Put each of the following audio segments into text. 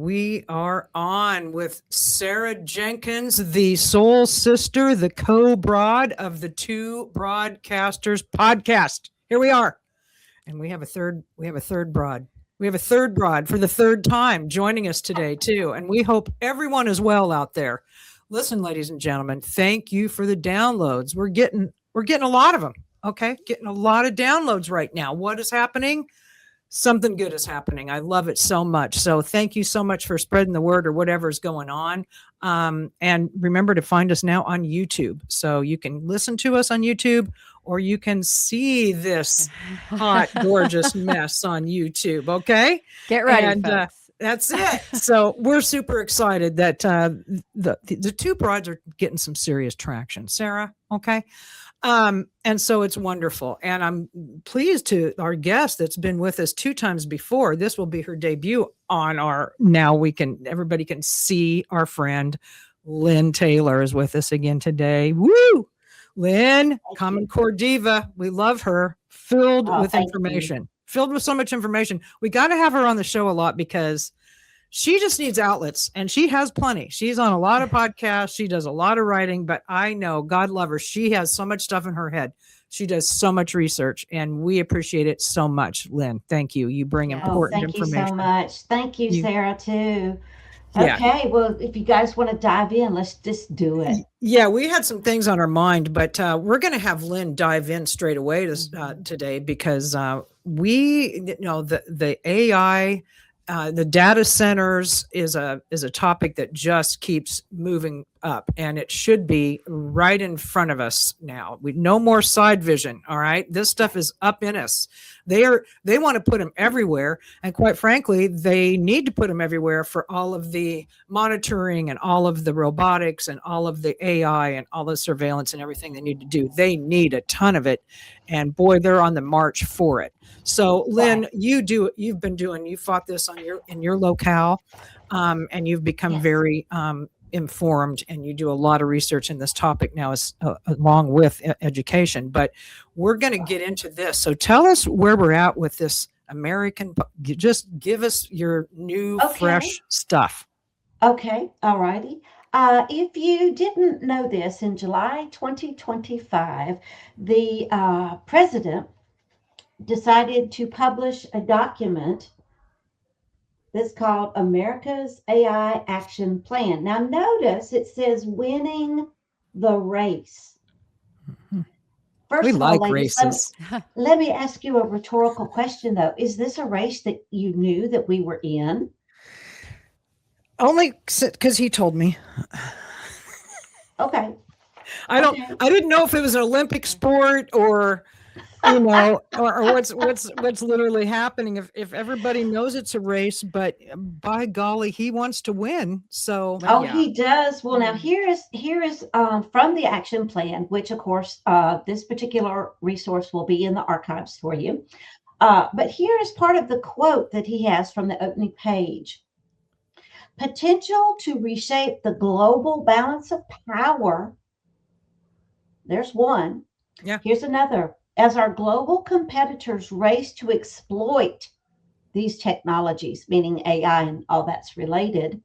we are on with Sarah Jenkins, the soul sister, the co-broad of the Two Broadcasters podcast. Here we are. And we have a third broad. We have a third broad for the third time joining us today too. And we hope everyone is well out there. Listen, ladies and gentlemen, thank you for the downloads. We're getting a lot of them. Okay. Getting a lot of downloads right now. What is happening? Something good is happening. I love it so much. So thank you so much for spreading the word or whatever is going on. And remember to find us now on YouTube. So you can listen to us on YouTube or you can see this hot, gorgeous mess on YouTube. Okay. Get ready, folks. That's it. So we're super excited that the two broads are getting some serious traction. Sarah. Okay. And so it's wonderful. And I'm pleased to our guest that's been with us 2 times before. This will be her debut on everybody can see our friend Lynne Taylor is with us again today. Woo! Lynne, Common Core Diva. We love her. Filled with information. Filled with so much information. We got to have her on the show a lot because she just needs outlets and she has plenty. She's on a lot of podcasts. She does a lot of writing, but I know, God love her, she has so much stuff in her head. She does so much research and we appreciate it so much. Lynne, thank you. You bring important information. Thank you so much. Thank you, Sarah, too. Okay, well, if you guys want to dive in, let's just do it. Yeah, we had some things on our mind, but we're going to have Lynne dive in straight away today because the AI, the data centers is a topic that just keeps moving up, and it should be right in front of us now. We no more side vision. All right, this stuff is up in us. They want to put them everywhere, and quite frankly, they need to put them everywhere for all of the monitoring and all of the robotics and all of the AI and all the surveillance and everything they need to do. They need a ton of it, and boy, they're on the march for it. So, Lynne, you fought this in your locale, and you've become very informed, and you do a lot of research in this topic now, along with education. But we're going to get into this. So, tell us where we're at with this American. Just give us your new, fresh stuff. Okay, all righty. If you didn't know this, in July 2025, the president decided to publish a document that's called America's AI Action Plan. Now, notice it says winning the race. First we of like all, ladies, races. let me ask you a rhetorical question, though. Is this a race that you knew that we were in? Only because he told me. Okay. I didn't know if it was an Olympic sport or or what's literally happening. If everybody knows it's a race, but by golly, he wants to win. So he does. Well, now here is from the action plan, which of course this particular resource will be in the archives for you. But here is part of the quote that he has from the opening page. Potential to reshape the global balance of power. There's one. Yeah. Here's another. As our global competitors race to exploit these technologies, meaning AI and all that's related,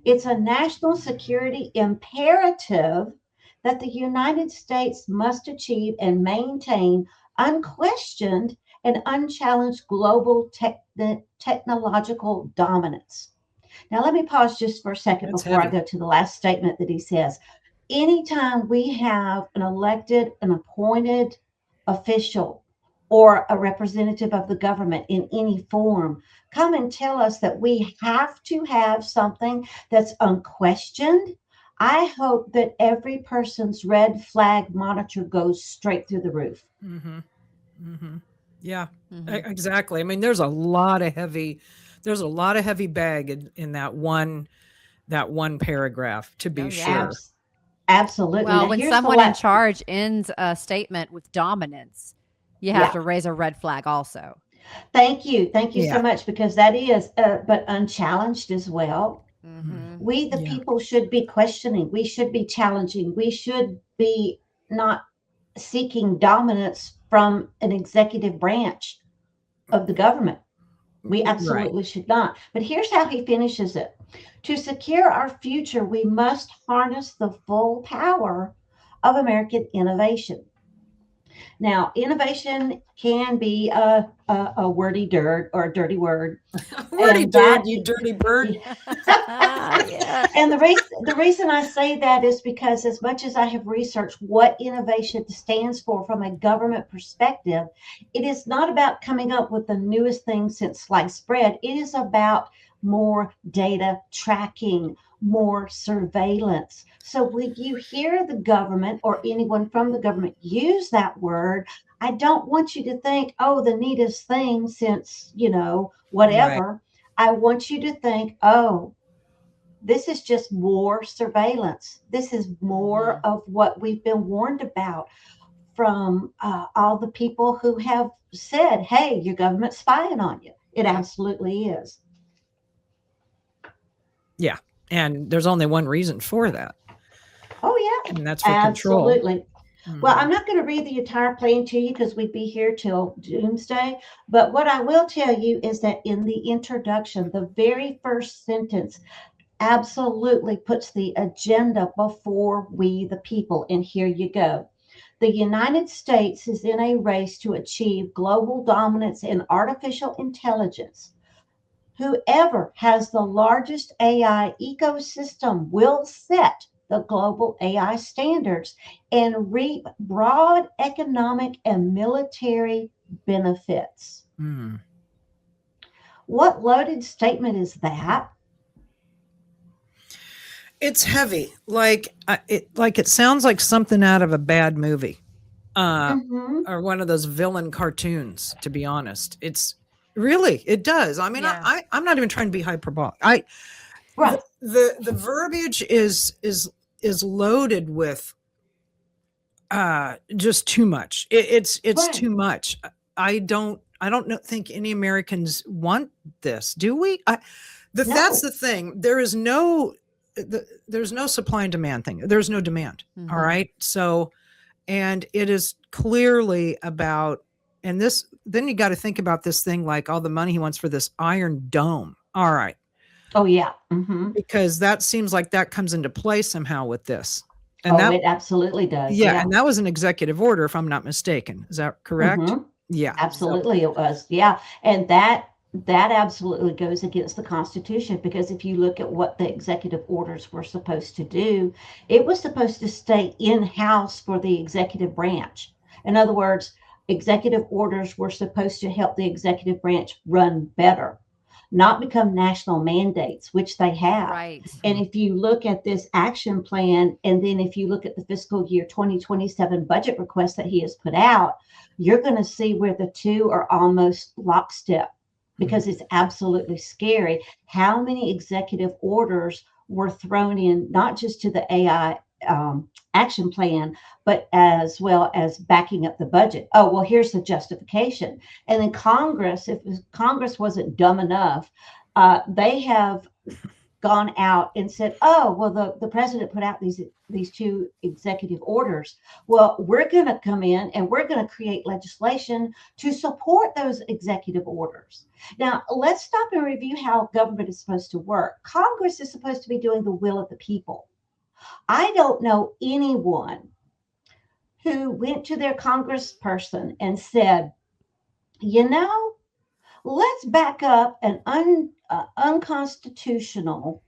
it's a national security imperative that the United States must achieve and maintain unquestioned and unchallenged global technological dominance. Now, let me pause just for a second before I go to the last statement that he says. Anytime we have an elected, an appointed official or a representative of the government in any form come and tell us that we have to have something that's unquestioned, I hope that every person's red flag monitor goes straight through the roof. Mm-hmm. Mm-hmm. Yeah, exactly. I mean, there's a lot of heavy bag in that one paragraph, to be sure. Absolutely. Well, when someone in charge ends a statement with dominance, you have to raise a red flag also. Thank you so much, because that is, but unchallenged as well. Mm-hmm. We, the people, should be questioning. We should be challenging. We should be not seeking dominance from an executive branch of the government. We Right. absolutely should not. But here's how he finishes it. To secure our future, we must harness the full power of American innovation. Now, innovation can be a wordy dirt or a dirty word, Wordy and dirt, that you dirty bird. Yeah. and the reason I say that is because as much as I have researched what innovation stands for from a government perspective, it is not about coming up with the newest thing since sliced bread. It is about more data tracking, more surveillance. So when you hear the government or anyone from the government use that word, I don't want you to think, oh, the neatest thing since, Right. whatever. I want you to think, oh, this is just more surveillance. This is more Mhm. of what we've been warned about from all the people who have said, hey, your government's spying on you. It Yep. absolutely is. Yeah. And there's only one reason for that, Oh, yeah, and that's for control. absolutely. Well, Mhm. I'm not going to read the entire plan to you because we'd be here till doomsday. But what I will tell you is that in the introduction, the very first sentence absolutely puts the agenda before we, the people. And here you go. The United States is in a race to achieve global dominance in artificial intelligence. Whoever has the largest AI ecosystem will set the global AI standards and reap broad economic and military benefits. Mm. What loaded statement is that? It's heavy. It sounds like something out of a bad movie. Hmm. Or one of those villain cartoons, to be honest. It does. I mean, Yeah. I'm not even trying to be hyperbolic. Right, The verbiage is loaded with just too much. It's right. too much. I don't think any Americans want this, do we? That's No, the thing. There's no supply and demand thing. There's no demand. All Mhm. right. So, and it is clearly about, and this, then you got to think about this thing like all the money he wants for this Iron Dome. All right. oh, yeah. Hmm. Because that seems like that comes into play somehow with this. And Oh, that, it absolutely does. yeah, Yeah. and that was an executive order, if I'm not mistaken. Is that correct? Hmm. Yeah. So, Absolutely, it was. Yeah, and that absolutely goes against the Constitution because if you look at what the executive orders were supposed to do, it was supposed to stay in house for the executive branch. In other words, executive orders were supposed to help the executive branch run better, not become national mandates, which they have. Right. And if you look at this action plan, and then if you look at the fiscal year 2027 budget request that he has put out, you're going to see where the two are almost lockstep because it's absolutely scary how many executive orders were thrown in, not just to the AI action plan, but as well as backing up the budget. Oh, well, here's the justification. And then Congress, if Congress wasn't dumb enough, they have gone out and said, "Oh, well, the president put out these two executive orders. Well, we're going to come in and we're going to create legislation to support those executive orders." Now, let's stop and review how government is supposed to work. Congress is supposed to be doing the will of the people. I don't know anyone who went to their congressperson and said, "You know, let's back up an unconstitutional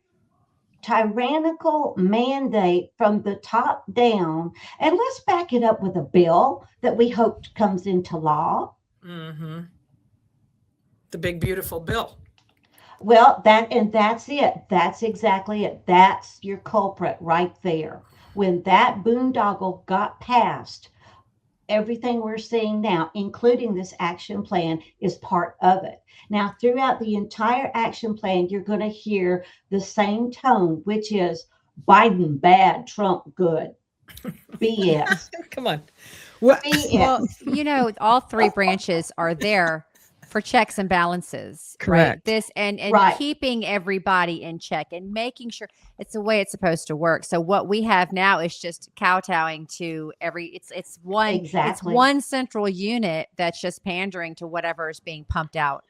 tyrannical mandate from the top down, and let's back it up with a bill that we hope comes into law." hmm, the big beautiful bill. Well, that's it. That's exactly it. That's your culprit right there. When that boondoggle got passed, everything we're seeing now, including this action plan, is part of it. Now, throughout the entire action plan, you're going to hear the same tone, which is Biden bad, Trump good. BS. Come on. What? Well, BS. all three branches are there for checks and balances, right? Correct. This and Right. keeping everybody in check and making sure it's the way it's supposed to work. So what we have now is just kowtowing to it's Exactly. one central unit that's just pandering to whatever is being pumped out,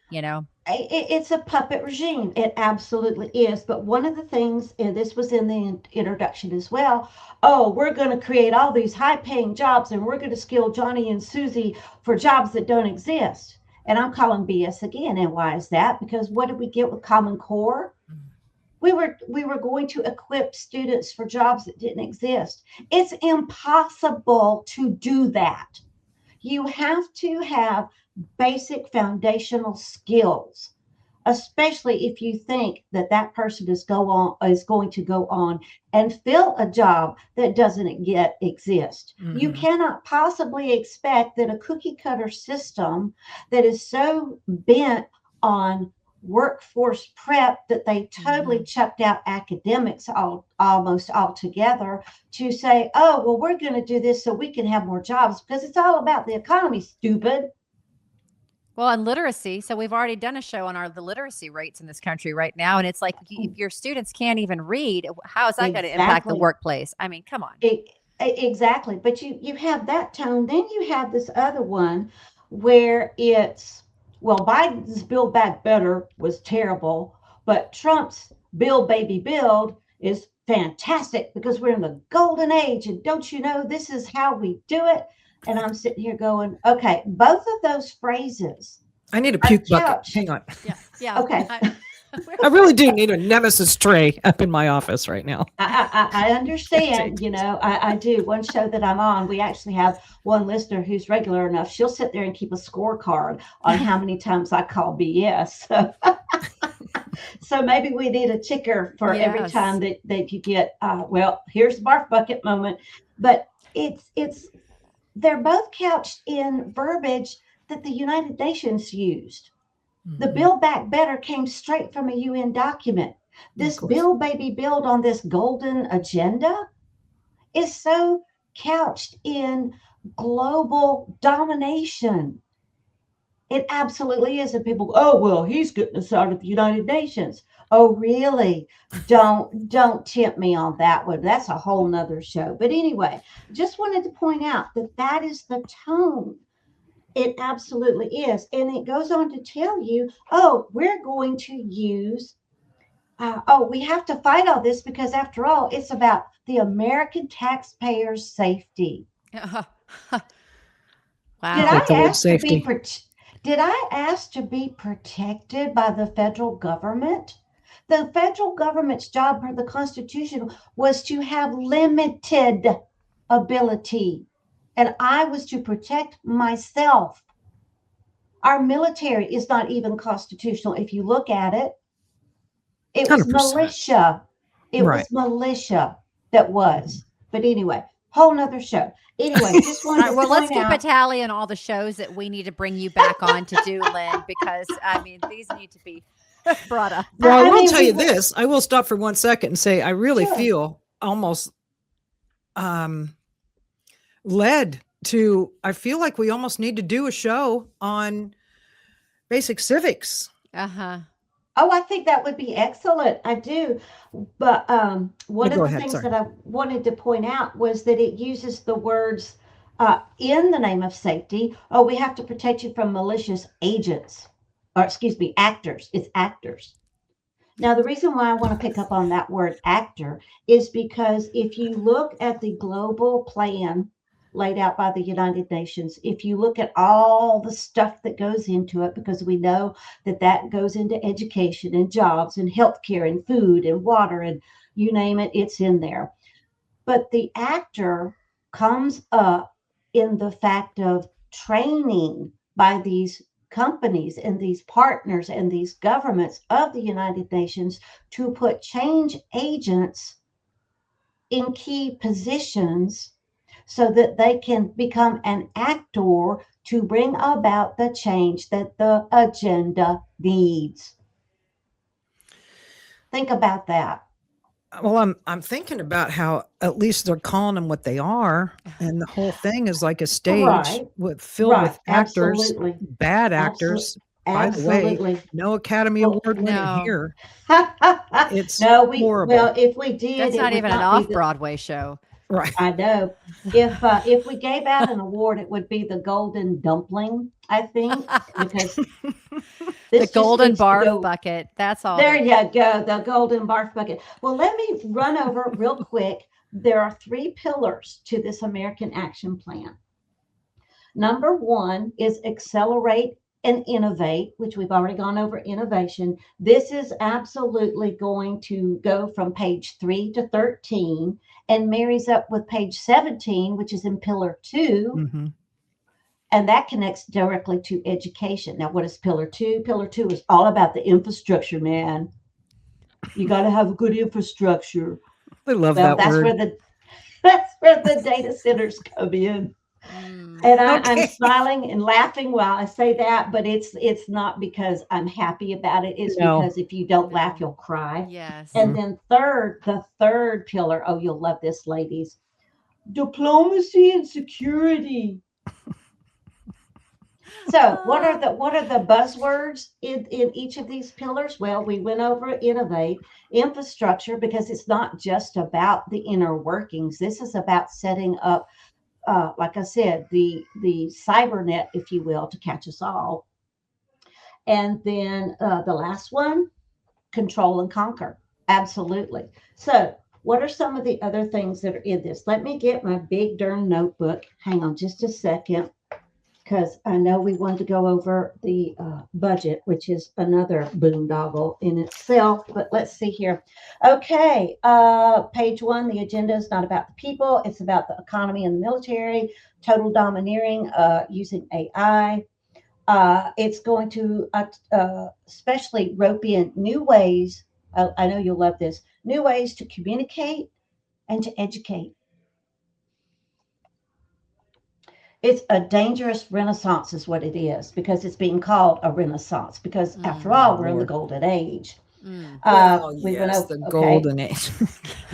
It's a puppet regime. It absolutely is. But one of the things, and this was in the introduction as well, oh, we're going to create all these high paying jobs and we're going to skill Johnny and Susie for jobs that don't exist. And I'm calling BS again. And why is that? Because what did we get with Common Core? We were going to equip students for jobs that didn't exist. It's impossible to do that. You have to have basic foundational skills, especially if you think that that person is going to go on and fill a job that doesn't yet exist. You cannot possibly expect that a cookie cutter system that is so bent on workforce prep that they totally chucked out academics almost altogether to say, oh, well, we're going to do this so we can have more jobs, because it's all about the economy, stupid. Well, and literacy. So we've already done a show on the literacy rates in this country right now. And it's like, if your students can't even read, how is that going to impact the workplace? I mean, come on. Exactly. But you have that tone. Then you have this other one where it's, well, Biden's Build Back Better was terrible, but Trump's Build Baby Build is fantastic because we're in the golden age. And don't you know, this is how we do it. And I'm sitting here going, okay, both of those phrases. I need a puke bucket. Hang on. Yeah. Okay. I really do need a nemesis tray up in my office right now. I understand, I do. One show that I'm on, we actually have one listener who's regular enough. She'll sit there and keep a scorecard on how many times I call BS. So maybe we need a ticker for every time that you get, well, here's the barf bucket moment. But they're both couched in verbiage that the United Nations used. The Build Back Better came straight from a UN document. This Build Baby Build on this golden agenda is so couched in global domination. It absolutely is. And people go, oh, well, he's getting us out of the United Nations. Oh, really? Don't tempt me on that one. That's a whole nother show. But anyway, just wanted to point out that is the tone. It absolutely is. And it goes on to tell you, oh, we're going to use, we have to fight all this because after all, it's about the American taxpayers' safety. Wow. Did I ask to be protected by the federal government? The federal government's job per the Constitution was to have limited ability, and I was to protect myself. Our military is not even constitutional. If you look at it, it was 100%. militia. It was militia that was. But anyway, whole nother show. Anyway, just wanted to let's keep out. a tally on all the shows that we need to bring you back on to do, Lynne, because I mean, these need to be brought up. Well, I will tell you this. I will stop for 1 second and say I really feel almost led to, I feel like we almost need to do a show on basic civics. Oh, I think that would be excellent. I do. But one of the things that I wanted to point out was that it uses the words in the name of safety. Oh, we have to protect you from malicious agents, or excuse me, actors. It's actors. Now, the reason why I want to pick up on that word actor is because if you look at the global plan laid out by the United Nations, if you look at all the stuff that goes into it, because we know that goes into education and jobs and healthcare and food and water and you name it, it's in there. But the actor comes up in the fact of training by these companies and these partners and these governments of the United Nations to put change agents in key positions so that they can become an actor to bring about the change that the agenda needs. Think about that. Well, I'm thinking about how at least they're calling them what they are, and the whole thing is like a stage filled with actors, bad actors. By the way, no Academy Award winner here. It's horrible. Well, if we did, that's not even an off-Broadway show. Right. I know. If we gave out an award, it would be the Golden Dumpling, I think, because The This just golden needs to barf go. bucket. That's all. There you go, the golden barf bucket. Well, let me run over real quick. There are 3 pillars to this American Action Plan. Number 1 is accelerate and innovate, which we've already gone over innovation. This is absolutely going to go from page 3 to 13 and marries up with page 17, which is in pillar 2. Mm-hmm. And that connects directly to education. Now, what is pillar 2? Pillar 2 is all about the infrastructure, man. You got to have a good infrastructure. I love Well, that word. that's where the data centers come in. And I'm Okay. smiling and laughing while I say that, but it's not because I'm happy about it. It's No. because if you don't laugh, No. you'll cry. Yes. And then the third pillar, oh, you'll love this, ladies. Diplomacy and security. So what are the buzzwords in each of these pillars? Well, we went over innovate, infrastructure, because it's not just about the inner workings. This is about setting up, like I said, the cyber net, if you will, to catch us all. And then the last one, control and conquer. Absolutely. So what are some of the other things that are in this? Let me get my big darn notebook. Hang on just a second, because I know we wanted to go over the budget, which is another boondoggle in itself. But let's see here. Okay, page 1, the agenda is not about the people. It's about the economy and the military, total domineering using AI. It's going to especially rope in new ways. I know you'll love this. New ways to communicate and to educate. It's a dangerous renaissance is what it is, because it's being called a renaissance, because after all, we're in the golden age. Well, We went yes, over, the okay. golden age.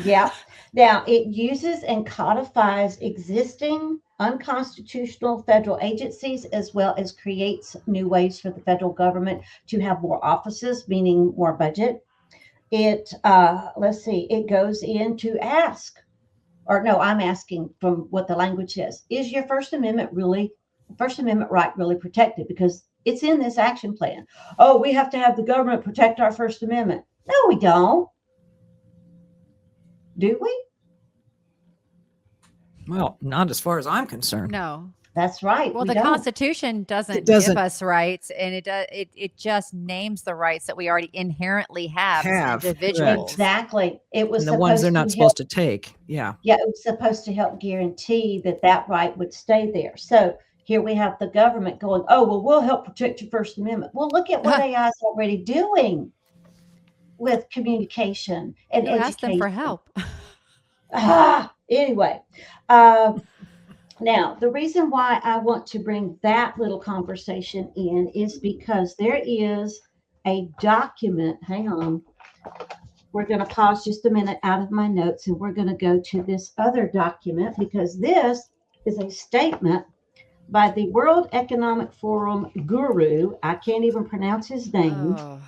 Yeah. Now, it uses and codifies existing unconstitutional federal agencies, as well as creates new ways for the federal government to have more offices, meaning more budget. It, let's see, it goes in to ask, or no, I'm asking from what the language says. Is your First Amendment right really protected? Because it's in this action plan. Oh, we have to have the government protect our First Amendment. No, we don't. Do we? Well, not as far as I'm concerned. No. That's right. Well, we the don't. Constitution doesn't give us rights, and it just names the rights that we already inherently have as individuals. Exactly. It was and the ones they're not supposed to take. Yeah. Yeah, it was supposed to help guarantee that right would stay there. So here we have the government going, oh, well, we'll help protect your First Amendment. Well, look at what AI is already doing with communication and education. Ask them for help. Anyway, now the reason why I want to bring that little conversation in is because there is a document. Hang on. We're going to pause just a minute out of my notes, and we're going to go to this other document, because this is a statement by the World Economic Forum guru. I can't even pronounce his name. Oh.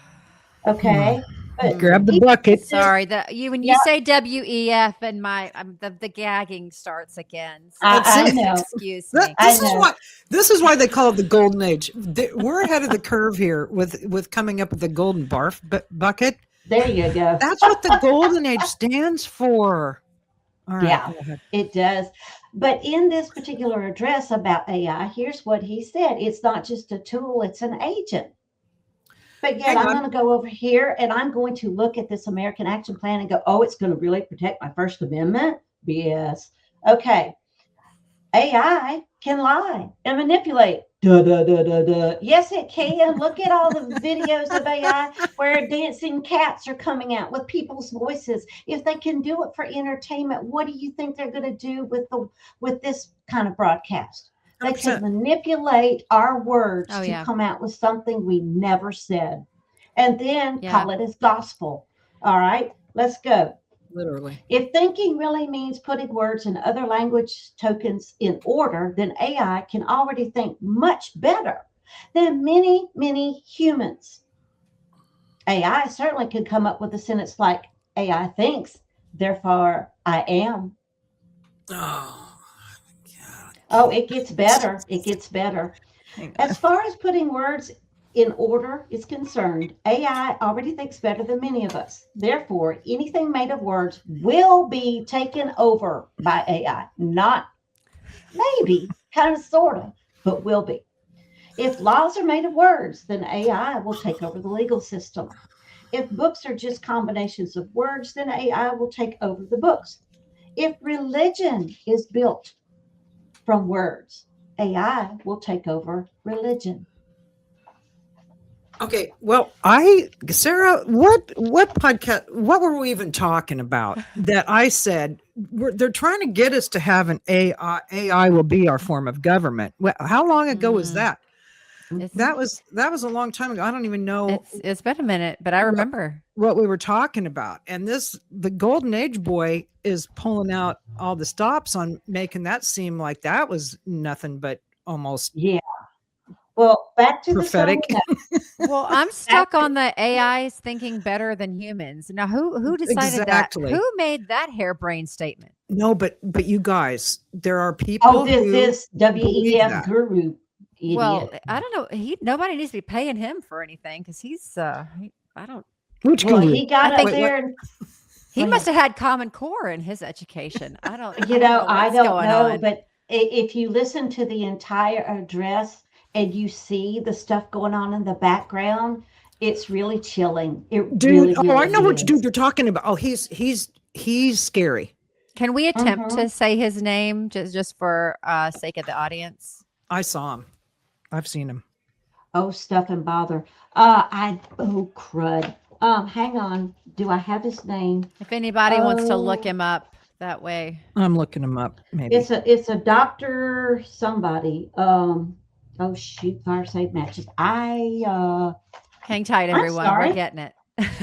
Okay. But grab the bucket. Sorry, when you say WEF, and the gagging starts again. So I know. Excuse me. This is why they call it the golden age. We're ahead of the curve here with coming up with the golden barf bucket. There you go. That's what the golden age stands for. All right, yeah, it does. But in this particular address about AI, here's what he said. It's not just a tool, it's an agent. But yet I'm going to go over here and I'm going to look at this American Action Plan and go, oh, it's going to really protect my First Amendment? BS. Okay. AI can lie and manipulate. Yes, it can. Look at all the videos of AI where dancing cats are coming out with people's voices. If they can do it for entertainment, what do you think they're going to do with this kind of broadcast? They can manipulate our words to come out with something we never said, and then call it as gospel. All right, let's go. Literally. If thinking really means putting words and other language tokens in order, then AI can already think much better than many, many humans. AI certainly could come up with a sentence like, AI thinks, therefore I am. Oh, it gets better. It gets better. As far as putting words in order is concerned, AI already thinks better than many of us. Therefore, anything made of words will be taken over by AI. Not maybe, kind of, sort of, but will be. If laws are made of words, then AI will take over the legal system. If books are just combinations of words, then AI will take over the books. If religion is built from words, AI will take over religion. Okay, well, Sarah, what podcast? What were we even talking about? That I said they're trying to get us to have an AI. AI will be our form of government. Well, how long ago was that? That was a long time ago. I don't even know. It's been a minute, but I remember what we were talking about. And the golden age boy is pulling out all the stops on making that seem like that was nothing but almost Well, back to prophetic. Well, I'm stuck on the AIs thinking better than humans. Now, who decided that? Who made that harebrained statement? No, but you guys, there are people. Oh, this WEF guru. Idiot. Well, I don't know. Nobody needs to be paying him for anything because he's I don't. Which well, he got up there. He must have had Common Core in his education. I don't. I don't know. But if you listen to the entire address and you see the stuff going on in the background, it's really chilling. Really I know which dude you're talking about. Oh, he's scary. Can we attempt to say his name just for sake of the audience? I saw him. I've seen him. Oh, stuff and bother. Oh, crud. Hang on. Do I have his name? If anybody wants to look him up that way. I'm looking him up. Maybe. It's a doctor somebody. Oh shoot, fire save matches. Hang tight, everyone. We're getting it.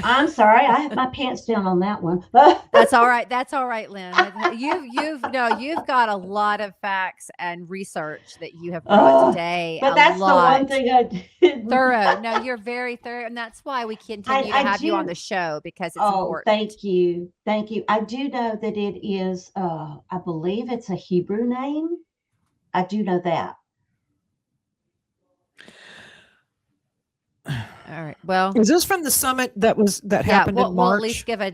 I'm sorry. I have my pants down on that one. That's all right. That's all right, Lynn. You've got a lot of facts and research that you have brought today. But that's the one thing I did. Thorough. No, you're very thorough, and that's why we continue to have you on the show because it's important. Thank you. I do know that it is. I believe it's a Hebrew name. I do know that. All right. Well, is this from the summit that happened in March? We'll at least give a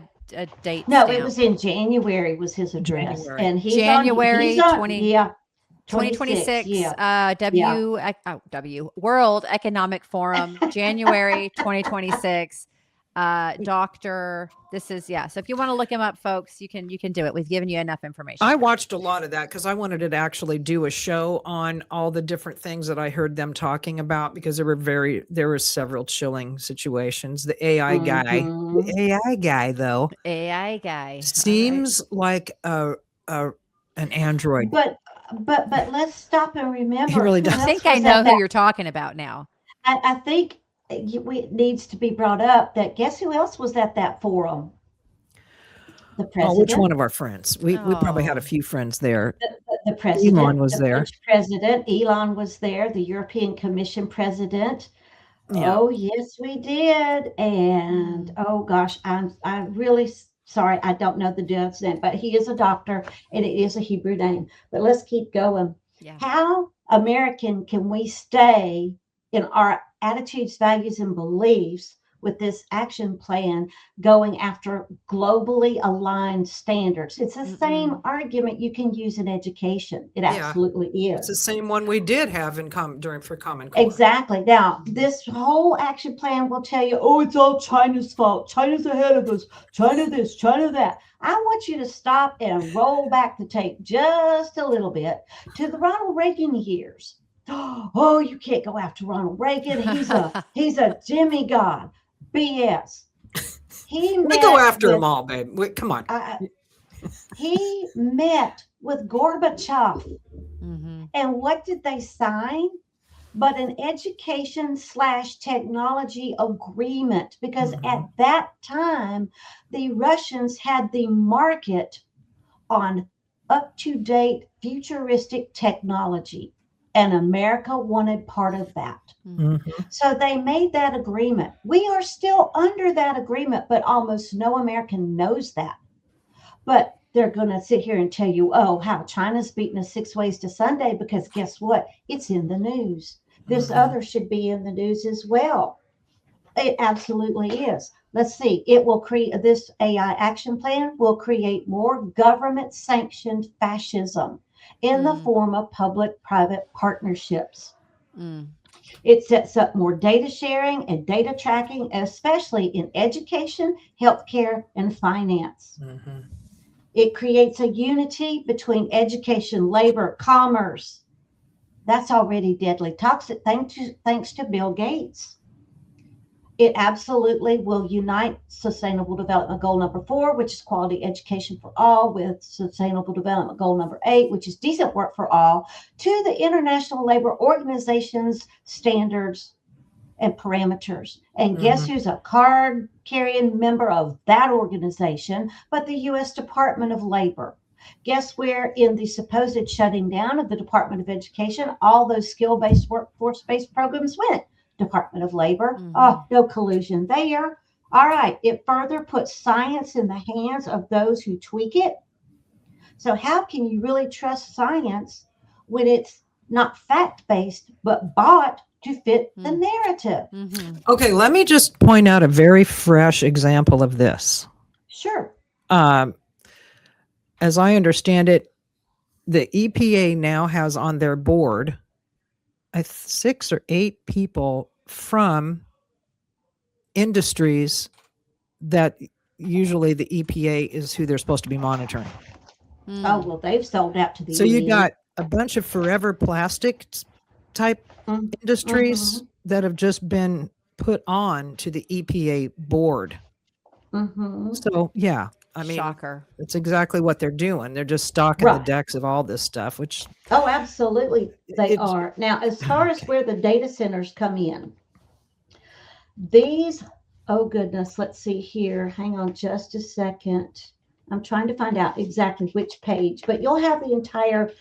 date. No, stamp. It was in January. Was his address, and he's January 2026. World Economic Forum, January 2026. Doctor, this is So if you want to look him up, folks, you can do it. We've given you enough information. I watched a lot of that because I wanted to actually do a show on all the different things that I heard them talking about because there were several chilling situations. The AI guy, though. AI guy seems like an android. But let's stop and remember. He really does. I think I know who you're talking about now. I think it needs to be brought up that guess who else was at that forum? The president. Oh, which one of our friends? We probably had a few friends there. The president. Elon was there. President Elon was there. The European Commission president. Yeah. Oh yes, we did. And oh gosh, I'm really sorry. I don't know the dude's name, but he is a doctor and it is a Hebrew name. But let's keep going. Yeah. How American can we stay in our attitudes, values, and beliefs with this action plan going after globally aligned standards? It's the same argument you can use in education. It absolutely is. It's the same one we did have in for Common Core. Exactly. Now, this whole action plan will tell you, oh, it's all China's fault. China's ahead of us. China this, China that. I want you to stop and roll back the tape just a little bit to the Ronald Reagan years. Oh, you can't go after Ronald Reagan. He's a demigod. BS. We go after them all, babe. Come on. He met with Gorbachev. And what did they sign? But an education/technology agreement, because at that time, the Russians had the market on up-to-date futuristic technology. And America wanted part of that. So they made that agreement. We are still under that agreement, but almost no American knows that. But they're going to sit here and tell you, oh, how China's beating us 6 ways to Sunday, because guess what? It's in the news. This Mhm. other should be in the news as well. It absolutely is. Let's see. It will create this AI action plan will create more government sanctioned fascism in the form of public private partnerships. Mm. It sets up more data sharing and data tracking, especially in education, healthcare, and finance. Mhm. It creates a unity between education, labor, commerce. That's already deadly toxic, thanks to Bill Gates. It absolutely will unite Sustainable Development Goal number 4, which is quality education for all, with Sustainable Development Goal number 8, which is decent work for all, to the International Labor Organization's standards and parameters. And guess Mhm. who's a card carrying member of that organization but the U.S. Department of Labor? Guess where, in the supposed shutting down of the Department of Education, all those skill-based, workforce-based programs went? Department of Labor. Oh, no collusion there. All right. It further puts science in the hands of those who tweak it. So, how can you really trust science when it's not fact-based but bought to fit the narrative? Okay, let me just point out a very fresh example of this. Sure. As I understand it, the EPA now has on their board 6 or 8 people from industries that usually the EPA is who they're supposed to be monitoring. Oh, well, they've sold out to the So you UN. got a bunch of forever plastics type industries that have just been put on to the EPA board. So yeah, I mean, Shocker. it's exactly what they're doing. They're just stocking the decks of all this stuff, which Oh, absolutely, they it's are. Now, as far as where the data centers come in, these, oh goodness, let's see here. Hang on just a second. I'm trying to find out exactly which page, but you'll have the entire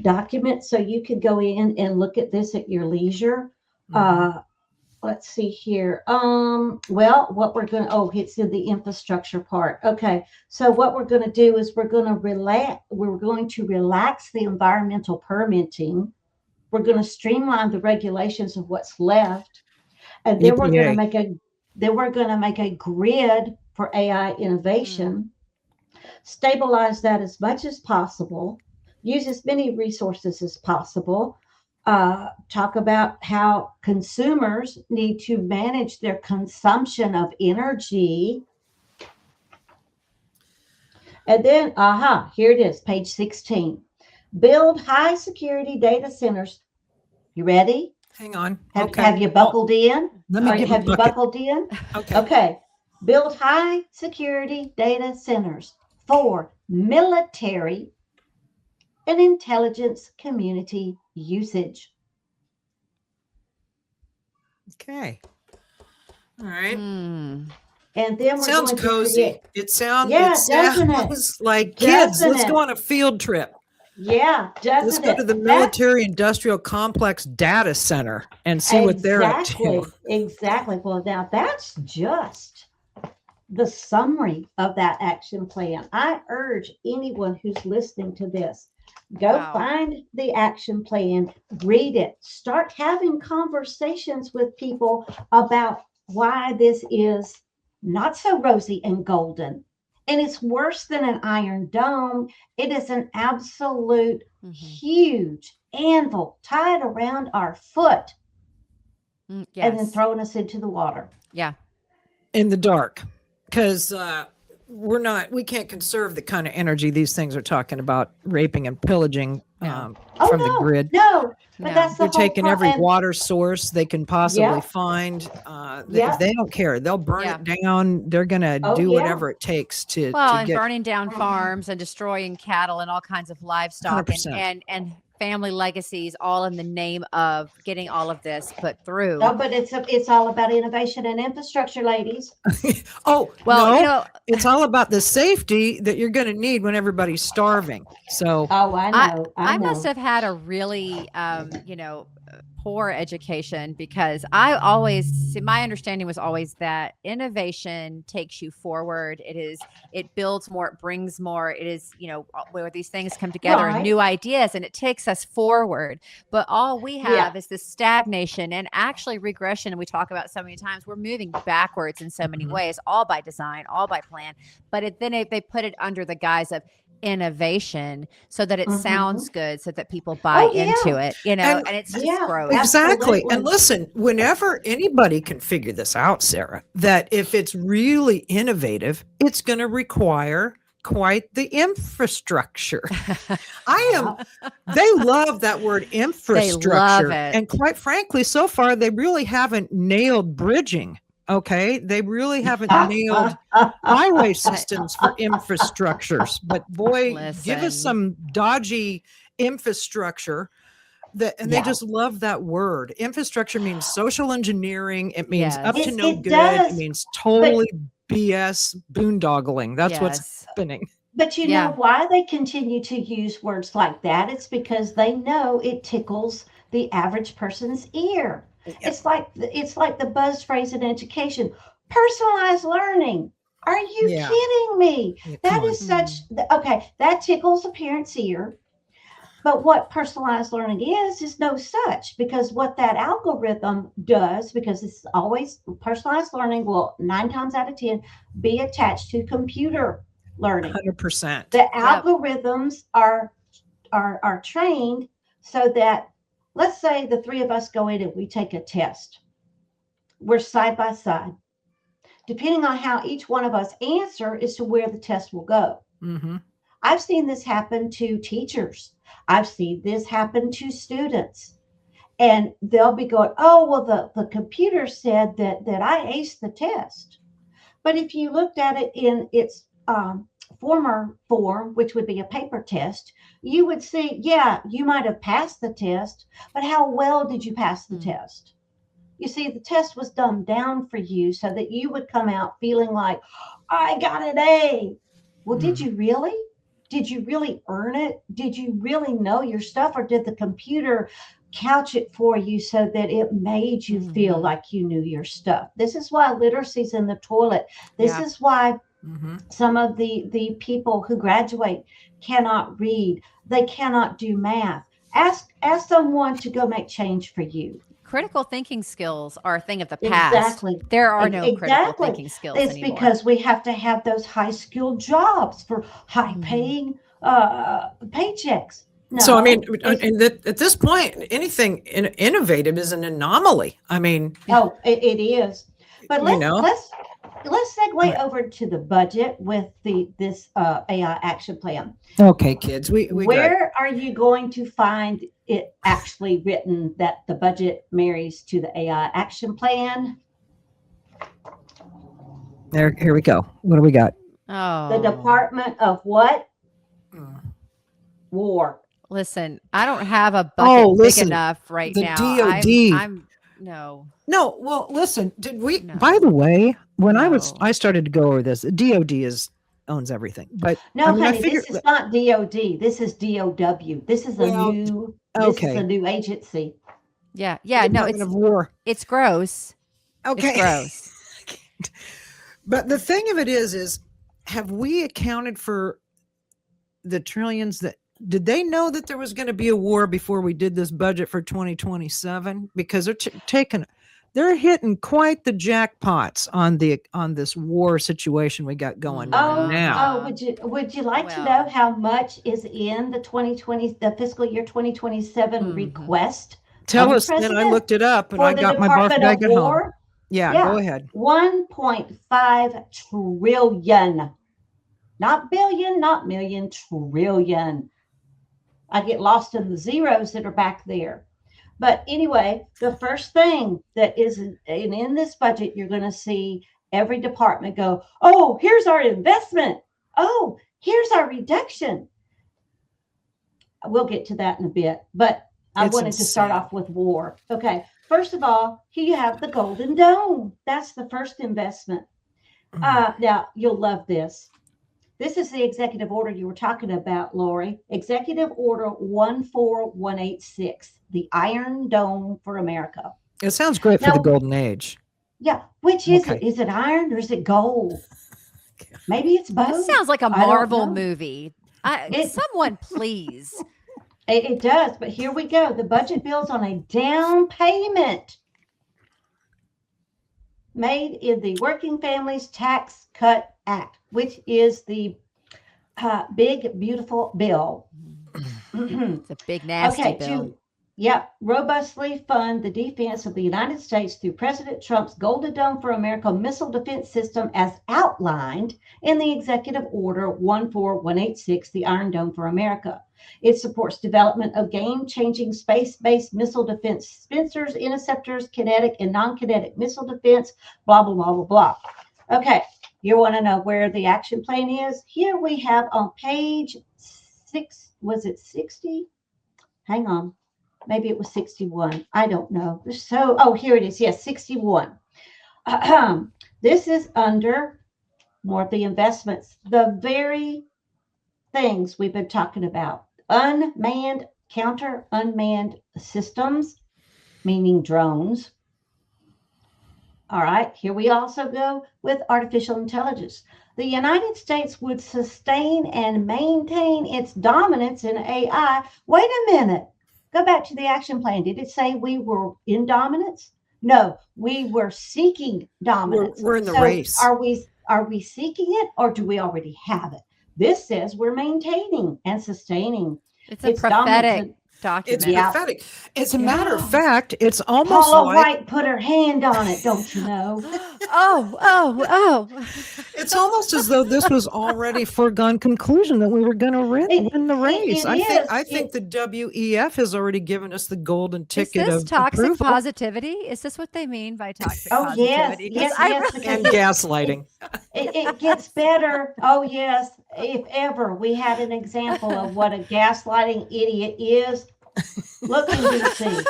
document so you could go in and look at this at your leisure. Let's see here. Well, what we're going to, oh, it's in the infrastructure part. Okay. So what we're going to do is we're going to relax the environmental permitting. We're going to streamline the regulations of what's left. And then we're going to make a grid for AI innovation, stabilize that as much as possible, use as many resources as possible. Talk about how consumers need to manage their consumption of energy. And then, here it is, page 16. Build high security data centers. You ready? hang on. Have you buckled in? Let me get have my you bucket. buckled in? Okay. Okay. Build high security data centers for military and intelligence community usage. Okay. All right. And then we're Sounds going cozy. to create, It sounds doesn't it? like kids. Doesn't Let's it? go on a field trip. Yeah, doesn't Let's go it? to the military industrial complex data center and see what they're up to. Exactly. Well, now that's just the summary of that action plan. I urge anyone who's listening to this, go find the action plan, read it, start having conversations with people about why this is not so rosy and golden. And it's worse than an iron dome. It is an absolute huge anvil tied around our foot and then throwing us into the water. Yeah. In the dark. Because we can't conserve the kind of energy these things are talking about, raping and pillaging from the grid. No, but that's the They're whole taking every water source they can possibly find. If they don't care, they'll burn it down. They're going to do whatever it takes to get burning down farms and destroying cattle and all kinds of livestock and family legacies, all in the name of getting all of this put through. No, but it's all about innovation and infrastructure, ladies. It's all about the safety that you're going to need when everybody's starving. So, I know. I must have had a really, poor education, because I always see, my understanding was always that innovation takes you forward. It builds more, it brings more. It is, where these things come together and Right. new ideas, and it takes us forward. But all we Yeah. have is this stagnation and actually regression. And we talk about so many times, we're moving backwards in so many ways, all by design, all by plan. But then they put it under the guise of innovation so that it sounds good, so that people buy into it, and it's just gross. Exactly. Absolutely. And listen, whenever anybody can figure this out, Sarah, that if it's really innovative, it's going to require quite the infrastructure. They love that word infrastructure. They love it. And quite frankly, so far, they really haven't nailed bridging. Okay. They really haven't nailed highway systems for infrastructures, but boy, give us Listen. some dodgy infrastructure and they just love that word. Infrastructure means social engineering. It means Yes. up to no It good. does, It means totally BS boondoggling. That's what's Yes. happening. But you Yeah. know why they continue to use words like that? It's because they know it tickles the average person's ear. It's like the buzz phrase in education, personalized learning. Are you Yeah. kidding me? Yeah, That come is okay, that tickles a parent's ear. But what personalized learning is no such, because what that algorithm does, because it's always personalized learning will 9 times out of 10 be attached to computer learning. 100%. The algorithms are trained so that, let's say the three of us go in and we take a test. We're side by side. Depending on how each one of us answer is to where the test will go. Mm-hmm. I've seen this happen to teachers. I've seen this happen to students. And they'll be going, oh, well, the computer said that I aced the test. But if you looked at it in its former form, which would be a paper test, you would see, yeah, you might have passed the test, but how well did you pass the test? You see, the test was dumbed down for you so that you would come out feeling like, I got an A. Well, did you really? Did you really earn it? Did you really know your stuff? Or did the computer couch it for you so that it made you feel like you knew your stuff? This is why literacy's in the toilet. This is why some of the people who graduate cannot read. They cannot do math. Ask someone to go make change for you. Critical thinking skills are a thing of the past. Exactly. There are no critical thinking skills It's anymore. because we have to have those high skilled jobs for high paying paychecks. No, So, I mean, at this point, anything innovative is an anomaly. I mean, it is. But let's segue over to the budget with this AI action plan. Okay, kids, we Where are you going to find it actually written that the budget marries to the AI action plan? here we go. What do we got? Oh, The Department of what? War. Listen, I don't have a bucket big listen, enough right the now. DOD. I'm no. No, well, listen, did we, No. by the way, when No. I started to go over this, DOD owns everything, but No, I mean, honey, this is not DOD. This is DOW. This is a new agency. Yeah. No, Department of War. it's gross. Okay. It's gross. But the thing of it is have we accounted for the trillions did they know that there was going to be a war before we did this budget for 2027? Because they're hitting quite the jackpots on this war situation we got going on now. Would you like to know how much is in the fiscal year 2027 request? Tell us. Then I looked it up and I got my buff bag at home. Yeah, go ahead. 1.5 trillion. Not billion, not million, trillion. I get lost in the zeros that are back there. But anyway, the first thing that is in this budget, you're going to see every department go, oh, here's our investment. Oh, here's our reduction. We'll get to that in a bit, but I wanted to start off with war. Okay. First of all, here you have the Golden Dome. That's the first investment. Now, you'll love this. This is the executive order you were talking about, Lori. Executive Order 14186, the Iron Dome for America. It sounds great for the Now, golden age. yeah, which is Okay. it? Is it iron or is it gold? Maybe it's both. This sounds like a I don't Marvel know. movie. It- Someone please. It does, but here we go. The budget builds on a down payment made in the Working Families Tax Cut Act, which is the big, beautiful bill. It's a big nasty bill. Robustly fund the defense of the United States through President Trump's Golden Dome for America missile defense system as outlined in the Executive Order 14186, the Iron Dome for America. It supports development of game-changing space-based missile defense sensors, interceptors, kinetic and non-kinetic missile defense, blah, blah, blah, blah, blah. Okay, you want to know where the action plan is? Here we have on page 6, was it 60? Hang on. Maybe it was 61. I don't know. Here it is. Yes, 61. This is under more of the investments, the very things we've been talking about. Unmanned, counter unmanned systems, meaning drones. All right, here we also go with artificial intelligence. The United States would sustain and maintain its dominance in AI. Wait a minute. Go back to the action plan. Did it say we were in dominance? No, we were seeking dominance. We're in the race. Are we seeking it, or do we already have it? This says we're maintaining and sustaining. It's a prophetic document. It's prophetic. As a matter of fact, it's almost Paula like White put her hand on it, don't you know? Oh. it's almost as though this was already foregone conclusion that we were going to win the race. I think the WEF has already given us the golden ticket Is this of toxic approval. positivity? Is this what they mean by toxic positivity? Yes, And gaslighting. It gets better. Oh, yes. If ever we had an example of what a gaslighting idiot is, look in DC.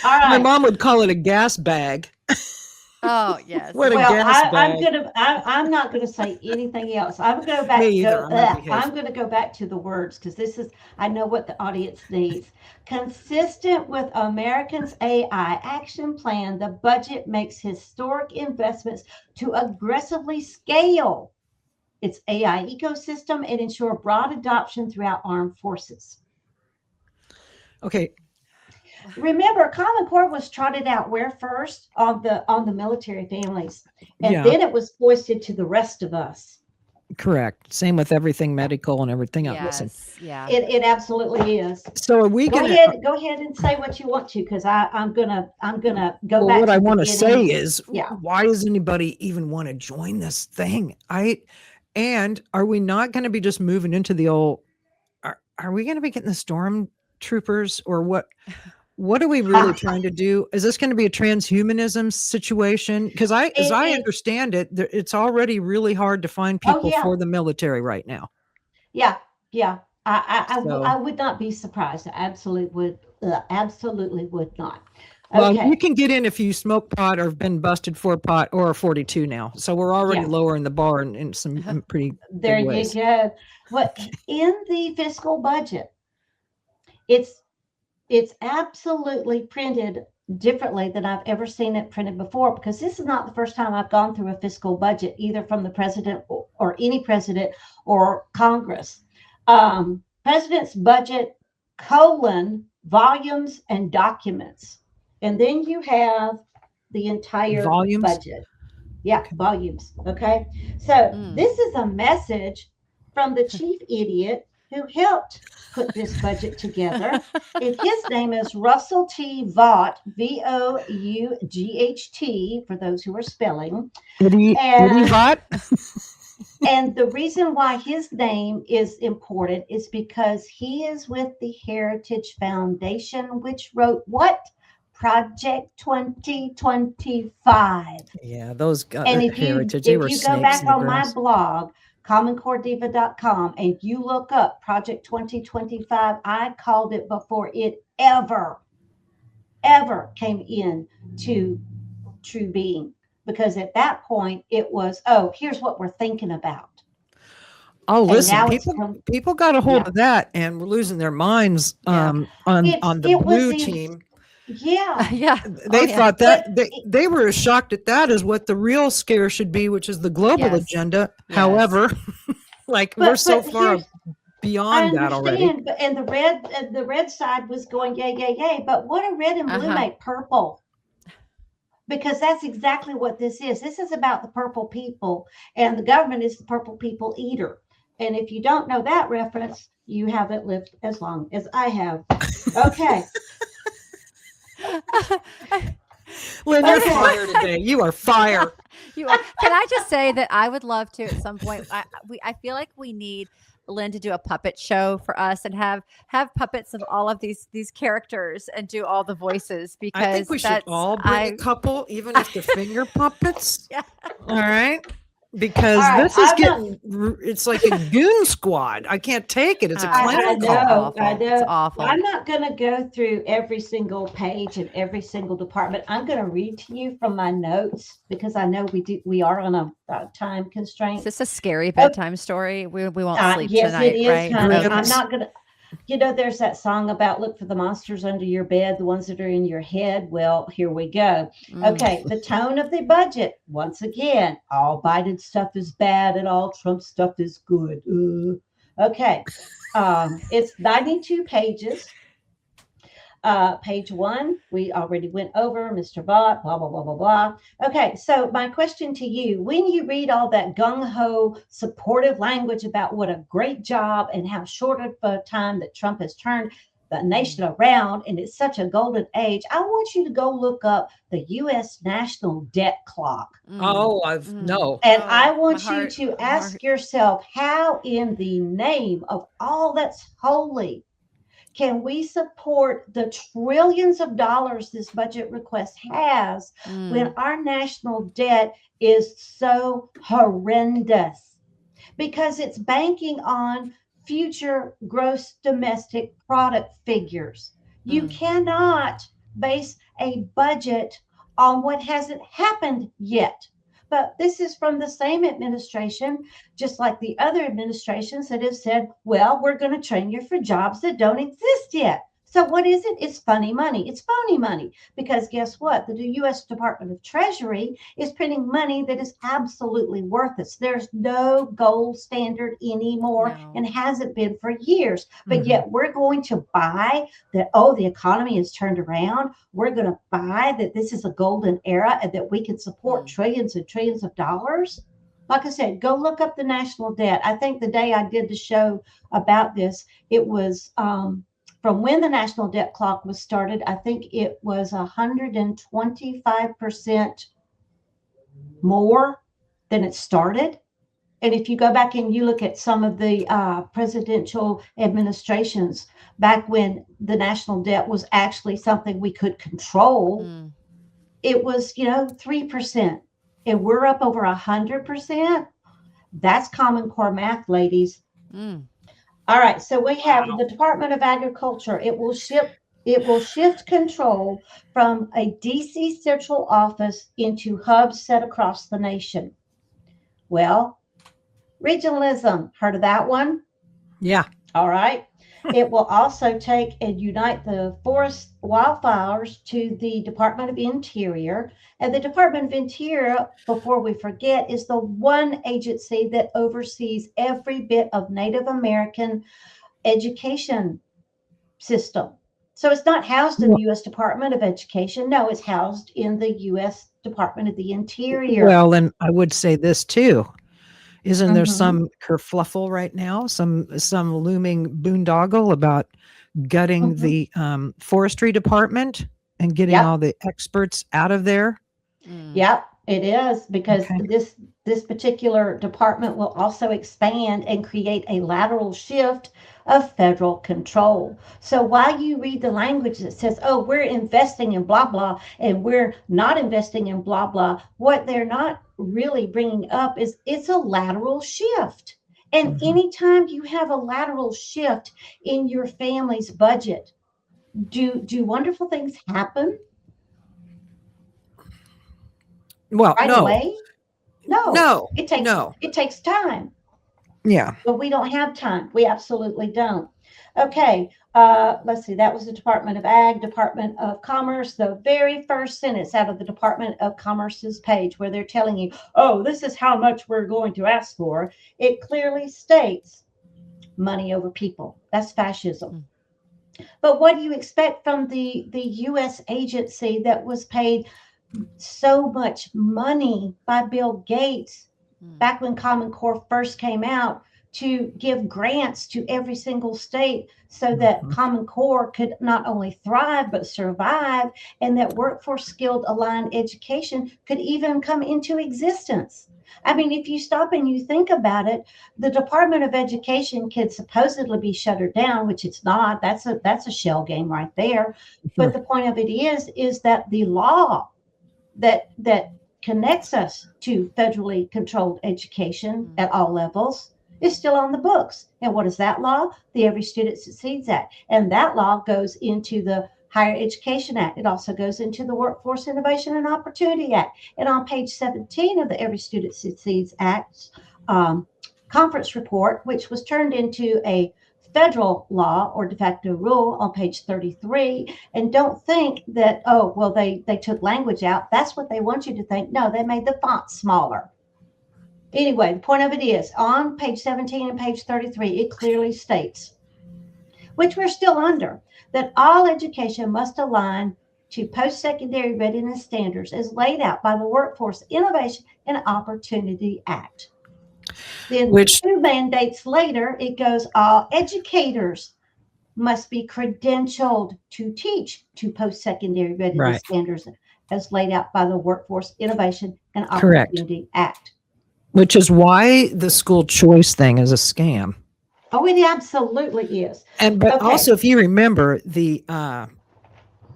All right. My mom would call it a gas bag. Oh, yes. What a Well, gas bag. I'm not gonna say anything else. I'm gonna go back. Me either. I'm gonna go back to the words because I know what the audience needs. Consistent with Americans' AI action plan, the budget makes historic investments to aggressively scale its AI ecosystem and ensure broad adoption throughout armed forces. Okay. Remember, Common Core was trotted out where first on the military families, and Yeah. then it was foisted to the rest of us. Correct. Same with everything medical and everything else. Listen, Yes. Yeah. It absolutely is. so are we Go going ahead and say what you want to, because I'm gonna go well, back. what to I the want to say beginning. is, Yeah. why does anybody even want to join this thing? And are we not going to be just moving into the old? Are we going to be getting the stormtroopers, or what? What are we really trying to do? Is this going to be a transhumanism situation? Because as I understand it, it's already really hard to find people for the military right now. Yeah. I would not be surprised. I absolutely would not. Well, Okay. you can get in if you smoke pot or have been busted for pot or are 42 now. So we're already lowering the bar in some pretty There big you ways. go. What in the fiscal budget? It's absolutely printed differently than I've ever seen it printed before, because this is not the first time I've gone through a fiscal budget, either from the president or any president or Congress. President's budget, volumes and documents. And then you have the entire Volumes? budget. Yeah, volumes. Okay. So this is a message from the chief idiot who helped put this budget together. And his name is Russell T. Vought, Vought, for those who are spelling. Vought? And the reason why his name is important is because he is with the Heritage Foundation, which wrote what? Project 2025. Yeah, those And if Heritage, you go back on my blog, commoncorediva.com, and you look up Project 2025, I called it before it ever came in to true being. because at that point it was, oh, here's what we're thinking about. Oh, And listen, now it's people got a hold yeah. of that and were losing their minds Yeah. on the It was blue the team. yeah. Yeah. They Oh, yeah. thought that But they were as shocked at that as what the real scare should be, which is the global Yes. agenda. Yes. However, like we're so but far here's I beyond that already. understand, but and the red side was going yay, yay, yay. But what do red and blue Uh-huh. make purple? Because that's exactly what this is. This is about the purple people, and the government is the purple people eater. And if you don't know that reference, you haven't lived as long as I have. Okay. Lynn, you're Okay. fired today. You are fired. You are. Can I just say that I would love to at some point? I feel like we need Lynn to do a puppet show for us and have puppets of all of these characters and do all the voices, because I think we should all bring a couple, even if they're finger puppets. Yeah. All right. Because All right, this is I'm not- getting, it's like a goon squad. I can't take it. It's a I clown know. call. Awful. I know. It's awful. I'm not going to go through every single page and every single department. I'm going to read to you from my notes because I know we are on a time constraint. Is this a scary bedtime story? We won't sleep yes, tonight, it is, right? honey. Okay. I'm not going to. There's that song about look for the monsters under your bed, the ones that are in your head. Well, here we go. Okay, the tone of the budget. Once again, all Biden stuff is bad and all Trump stuff is good. Okay, it's 92 pages. Page 1, we already went over, Mr. Vaught, blah, blah, blah, blah, blah. Okay, so my question to you, when you read all that gung-ho supportive language about what a great job and how short of a time that Trump has turned the nation around, and it's such a golden age, I want you to go look up the U.S. national debt clock. Oh, no. And Oh, I want my you heart, to my ask heart. yourself, how in the name of all that's holy can we support the trillions of dollars this budget request has when our national debt is so horrendous? Because it's banking on future gross domestic product figures. You cannot base a budget on what hasn't happened yet. But this is from the same administration, just like the other administrations that have said, well, we're going to train you for jobs that don't exist yet. So what is it? It's funny money. It's phony money. Because guess what? The U.S. Department of Treasury is printing money that is absolutely worthless. There's no gold standard anymore and hasn't been for years. But yet we're going to buy that, the economy has turned around. We're going to buy that this is a golden era and that we can support trillions and trillions of dollars. Like I said, go look up the national debt. I think the day I did the show about this, it was from when the national debt clock was started, I think it was 125% more than it started. And if you go back and you look at some of the presidential administrations back when the national debt was actually something we could control, it was, 3%. And we're up over 100%. That's Common Core math, ladies. All right, so we have the Department of Agriculture. It will shift control from a DC central office into hubs set across the nation. Well, regionalism, heard of that one? Yeah. All right. It will also take and unite the forest wildfires to the Department of Interior. And the Department of Interior, before we forget, is the one agency that oversees every bit of Native American education system. So it's not housed in the U.S. Department of Education. No, it's housed in the U.S. Department of the Interior. Well, and I would say this too. Isn't there some kerfluffle right now? Some looming boondoggle about gutting the forestry department and getting all the experts out of there? Yep, it is, because this particular department will also expand and create a lateral shift of federal control. So while you read the language that says, we're investing in blah, blah, and we're not investing in blah, blah, what they're not really bringing up is it's a lateral shift. And anytime you have a lateral shift in your family's budget, do wonderful things happen? Well, right no, away. No, no, it takes no. it takes time. Yeah. But we don't have time. We absolutely don't. Okay, let's see. That was the Department of Ag, Department of Commerce. The very first sentence out of the Department of Commerce's page, where they're telling you, "Oh, this is how much we're going to ask for." It clearly states money over people. That's fascism. But what do you expect from the U.S. agency that was paid so much money by Bill Gates back when Common Core first came out to give grants to every single state so that Common Core could not only thrive but survive, and that workforce skilled aligned education could even come into existence? I mean, if you stop and you think about it, the Department of Education could supposedly be shuttered down, which it's not. That's a shell game right there. But the point of it is that the law that connects us to federally controlled education at all levels is still on the books. And what is that law? The Every Student Succeeds Act. And that law goes into the Higher Education Act. It also goes into the Workforce Innovation and Opportunity Act. And on page 17 of the Every Student Succeeds Act conference report, which was turned into a federal law or de facto rule on page 33. And don't think that, oh, well, they took language out. That's what they want you to think. No, they made the font smaller. Anyway, the point of it is on page 17 and page 33, it clearly states, which we're still under, that all education must align to post-secondary readiness standards as laid out by the Workforce Innovation and Opportunity Act. Then Which 2 mandates later, it goes, all educators must be credentialed to teach to post-secondary readiness Right. standards as laid out by the Workforce Innovation and Correct. Opportunity Act. which is why the school choice thing is a scam. Oh, it absolutely is. And but Okay. also, if you remember the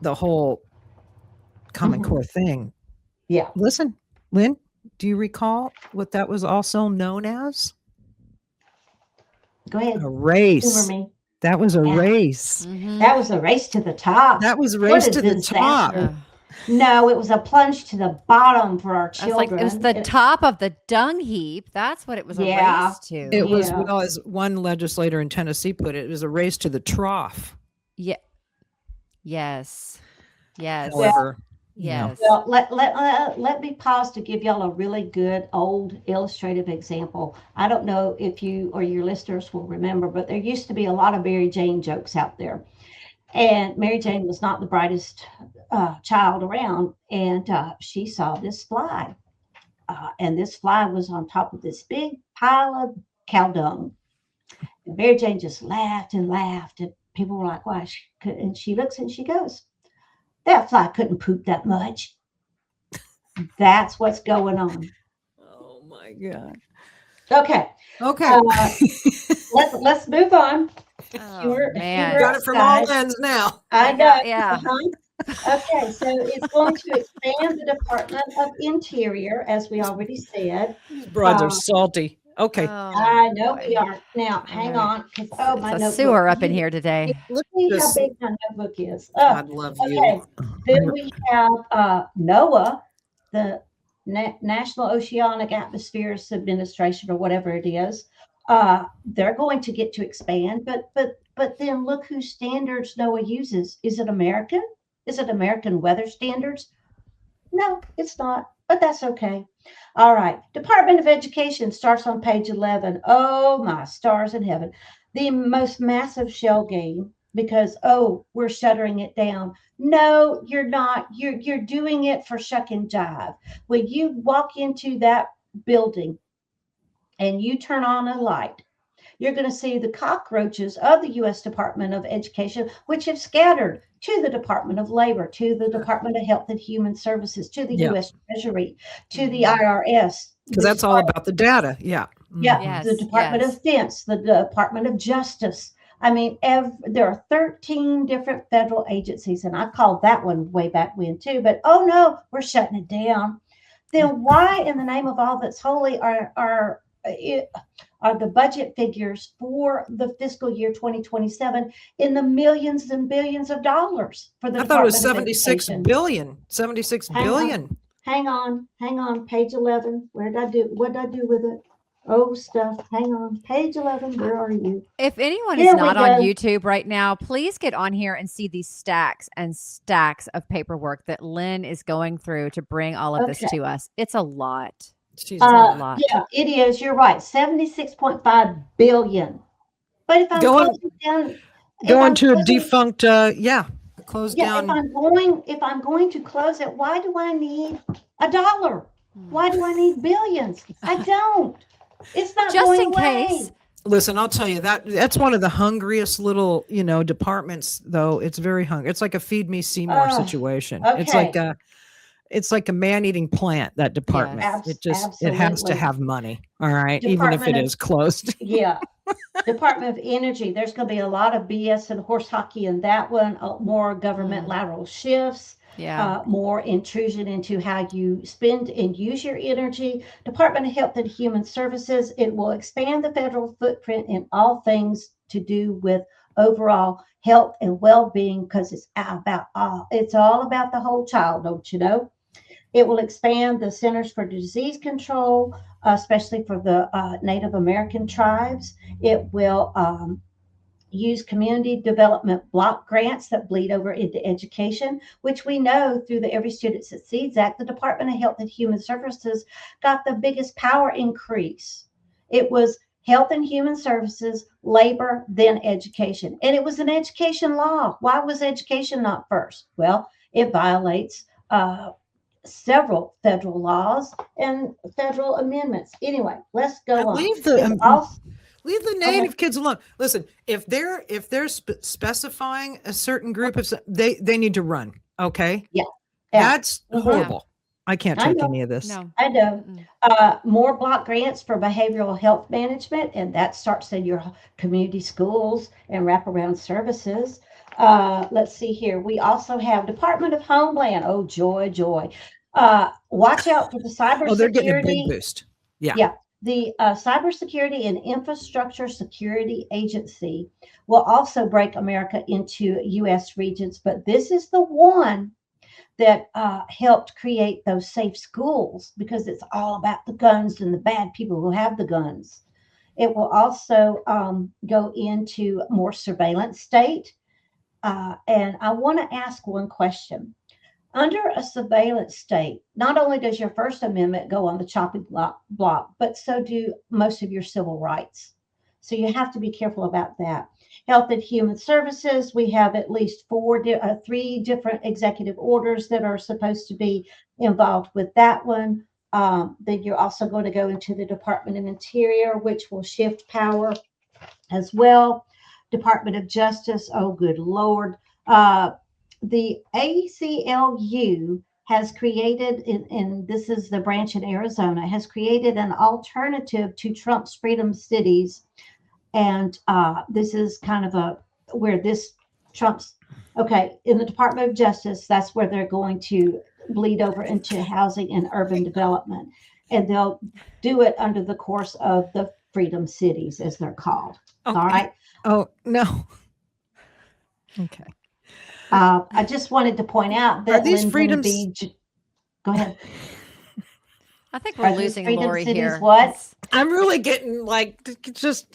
whole Common Mhm. Core thing. Yeah. Listen, Lynn, do you recall what that was also known as? Go ahead. A race. Humor me. That was a Yeah. race. That was a race to the top. That was a What race a to the top. disaster. No, it was a plunge to the bottom for our That's like children. it was the top of the dung heap. That's what it was Yeah. a race to. It was, Yeah. well, as one legislator in Tennessee put it, it was a race to the trough. Yeah. Yes. Yes. However, you know. Yes. Well, let me pause to give y'all a really good old illustrative example. I don't know if you or your listeners will remember, but there used to be a lot of Mary Jane jokes out there. And Mary Jane was not the brightest child around. And she saw this fly. And this fly was on top of this big pile of cow dung. And Mary Jane just laughed and laughed. And people were like, why? And she looks and she goes, that fly couldn't poop that much. That's what's going on. Oh my God. Okay. Okay. Let's move on. Oh, man. humor Got it from all aside. ends now. I know. Yeah. Okay, so it's going to expand the Department of Interior, as we already said. These broads are salty. Okay. Oh, I know boy. we are. Now, hang right. on, because my It's a notebook. sewer up in here today. Look See at how this. big my notebook is. God love Okay. you. Then we have NOAA, the National Oceanic Atmospheres Administration, or whatever it is. They're going to get to expand, but then look whose standards NOAA uses. Is it American? Is it American weather standards? No, it's not, but that's okay. All right. Department of Education starts on page 11. Oh, my stars in heaven. The most massive shell game because, oh, we're shuttering it down. No, you're not. You're doing it for shuck and jive. When you walk into that building and you turn on a light, you're going to see the cockroaches of the U.S. Department of Education, which have scattered to the Department of Labor, to the Department of Health and Human Services, to the U.S. Treasury, to the IRS. Because that's all about the data. Yeah. Yeah, Yes, the Department of Defense, the Department of Justice. I mean, there are 13 different federal agencies, and I called that one way back when too. But oh no, we're shutting it down. Then why, in the name of all that's holy, are the budget figures for the fiscal year 2027 in the millions and billions of dollars for the I thought it was Department of 76 Education? billion. 76 Hang on. billion. Hang on. Page 11. What did I do with it? Oh, stuff. Hang on. Page 11. Where are you? If anyone is Here we not on go. YouTube right now, please get on here and see these stacks and stacks of paperwork that Lynn is going through to bring all of this Okay. to us. It's a lot. She's It's a lot. Yeah, it is. You're right. 76.5 billion. But if I'm Going closing down, if going I'm to a closing, defunct closed yeah, down. if I'm going to close it, why do I need $1? Why do I need billions? I don't. It's not Just going in away. case. Listen, I'll tell you that's one of the hungriest little, departments though. It's very hungry. It's like a feed me Seymour Oh, situation. okay. It's like a man-eating plant, that department. Yes. It has to Absolutely. have money. All right. Even if Department it of is closed. Yeah. Department of Energy. There's going to be a lot of BS and horse hockey in that one. More government lateral shifts. Yeah. More intrusion into how you spend and use your energy. Department of Health and Human Services. It will expand the federal footprint in all things to do with overall health and well-being because it's all about the whole child, don't you know? It will expand the Centers for Disease Control, especially for the Native American tribes. It will use community development block grants that bleed over into education, which we know through the Every Student Succeeds Act, the Department of Health and Human Services got the biggest power increase. It was Health and Human Services, labor, then education. And it was an education law. Why was education not first? Well, it violates several federal laws and federal amendments. Anyway, let's go on. Leave leave the native kids alone. Listen, if they're specifying a certain group of they need to run. Okay. Yeah. That's Mhm. horrible. I can't I take know. any of this. No. I know. Mm-mm. More block grants for behavioral health management, and that starts in your community schools and wraparound services. Let's see here. We also have Department of Homeland. Oh, joy, joy. Watch out for the Oh, they're getting a big cybersecurity. boost. Yeah. Yeah. The Cybersecurity and Infrastructure Security Agency will also break America into U.S. regions, but this is the one that helped create those safe schools because it's all about the guns and the bad people who have the guns. It will also go into more surveillance state. And I want to ask one question. Under a surveillance state, not only does your First Amendment go on the chopping block, but so do most of your civil rights. So you have to be careful about that. Health and Human Services, we have at least three different executive orders that are supposed to be involved with that one. Then you're also going to go into the Department of Interior, which will shift power as well. Department of Justice, oh, good Lord. The ACLU has created, and this is the branch in Arizona, has created an alternative to Trump's Freedom Cities. And this is kind of where this Trump's, in the Department of Justice, that's where they're going to bleed over into housing and urban development. And they'll do it under the course of the Freedom Cities, as they're called. Okay. All right. Oh, no. Okay. I just wanted to point out that these Lynn's freedoms? Go ahead. I think we're Are these losing Freedom Lori Cities here. what? I'm really getting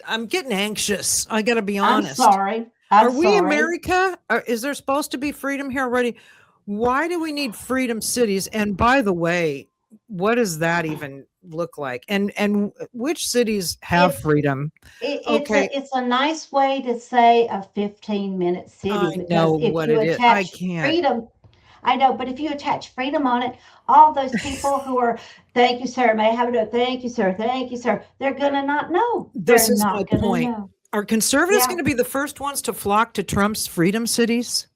I'm getting anxious. I got to be I'm honest. sorry. Are we sorry. America? Is there supposed to be freedom here already? Why do we need freedom cities? And by the way, what does that even look like? And which cities have freedom? It's a nice way to say a 15-minute city. I because know if what you it is. I attach can't. freedom, I know, but if you attach freedom on it, all those people who are, thank you, sir, may I have it? Thank you, sir. Thank you, sir. They're gonna not know. This They're is not my gonna point. know. Are conservatives Yeah. going to be the first ones to flock to Trump's freedom cities?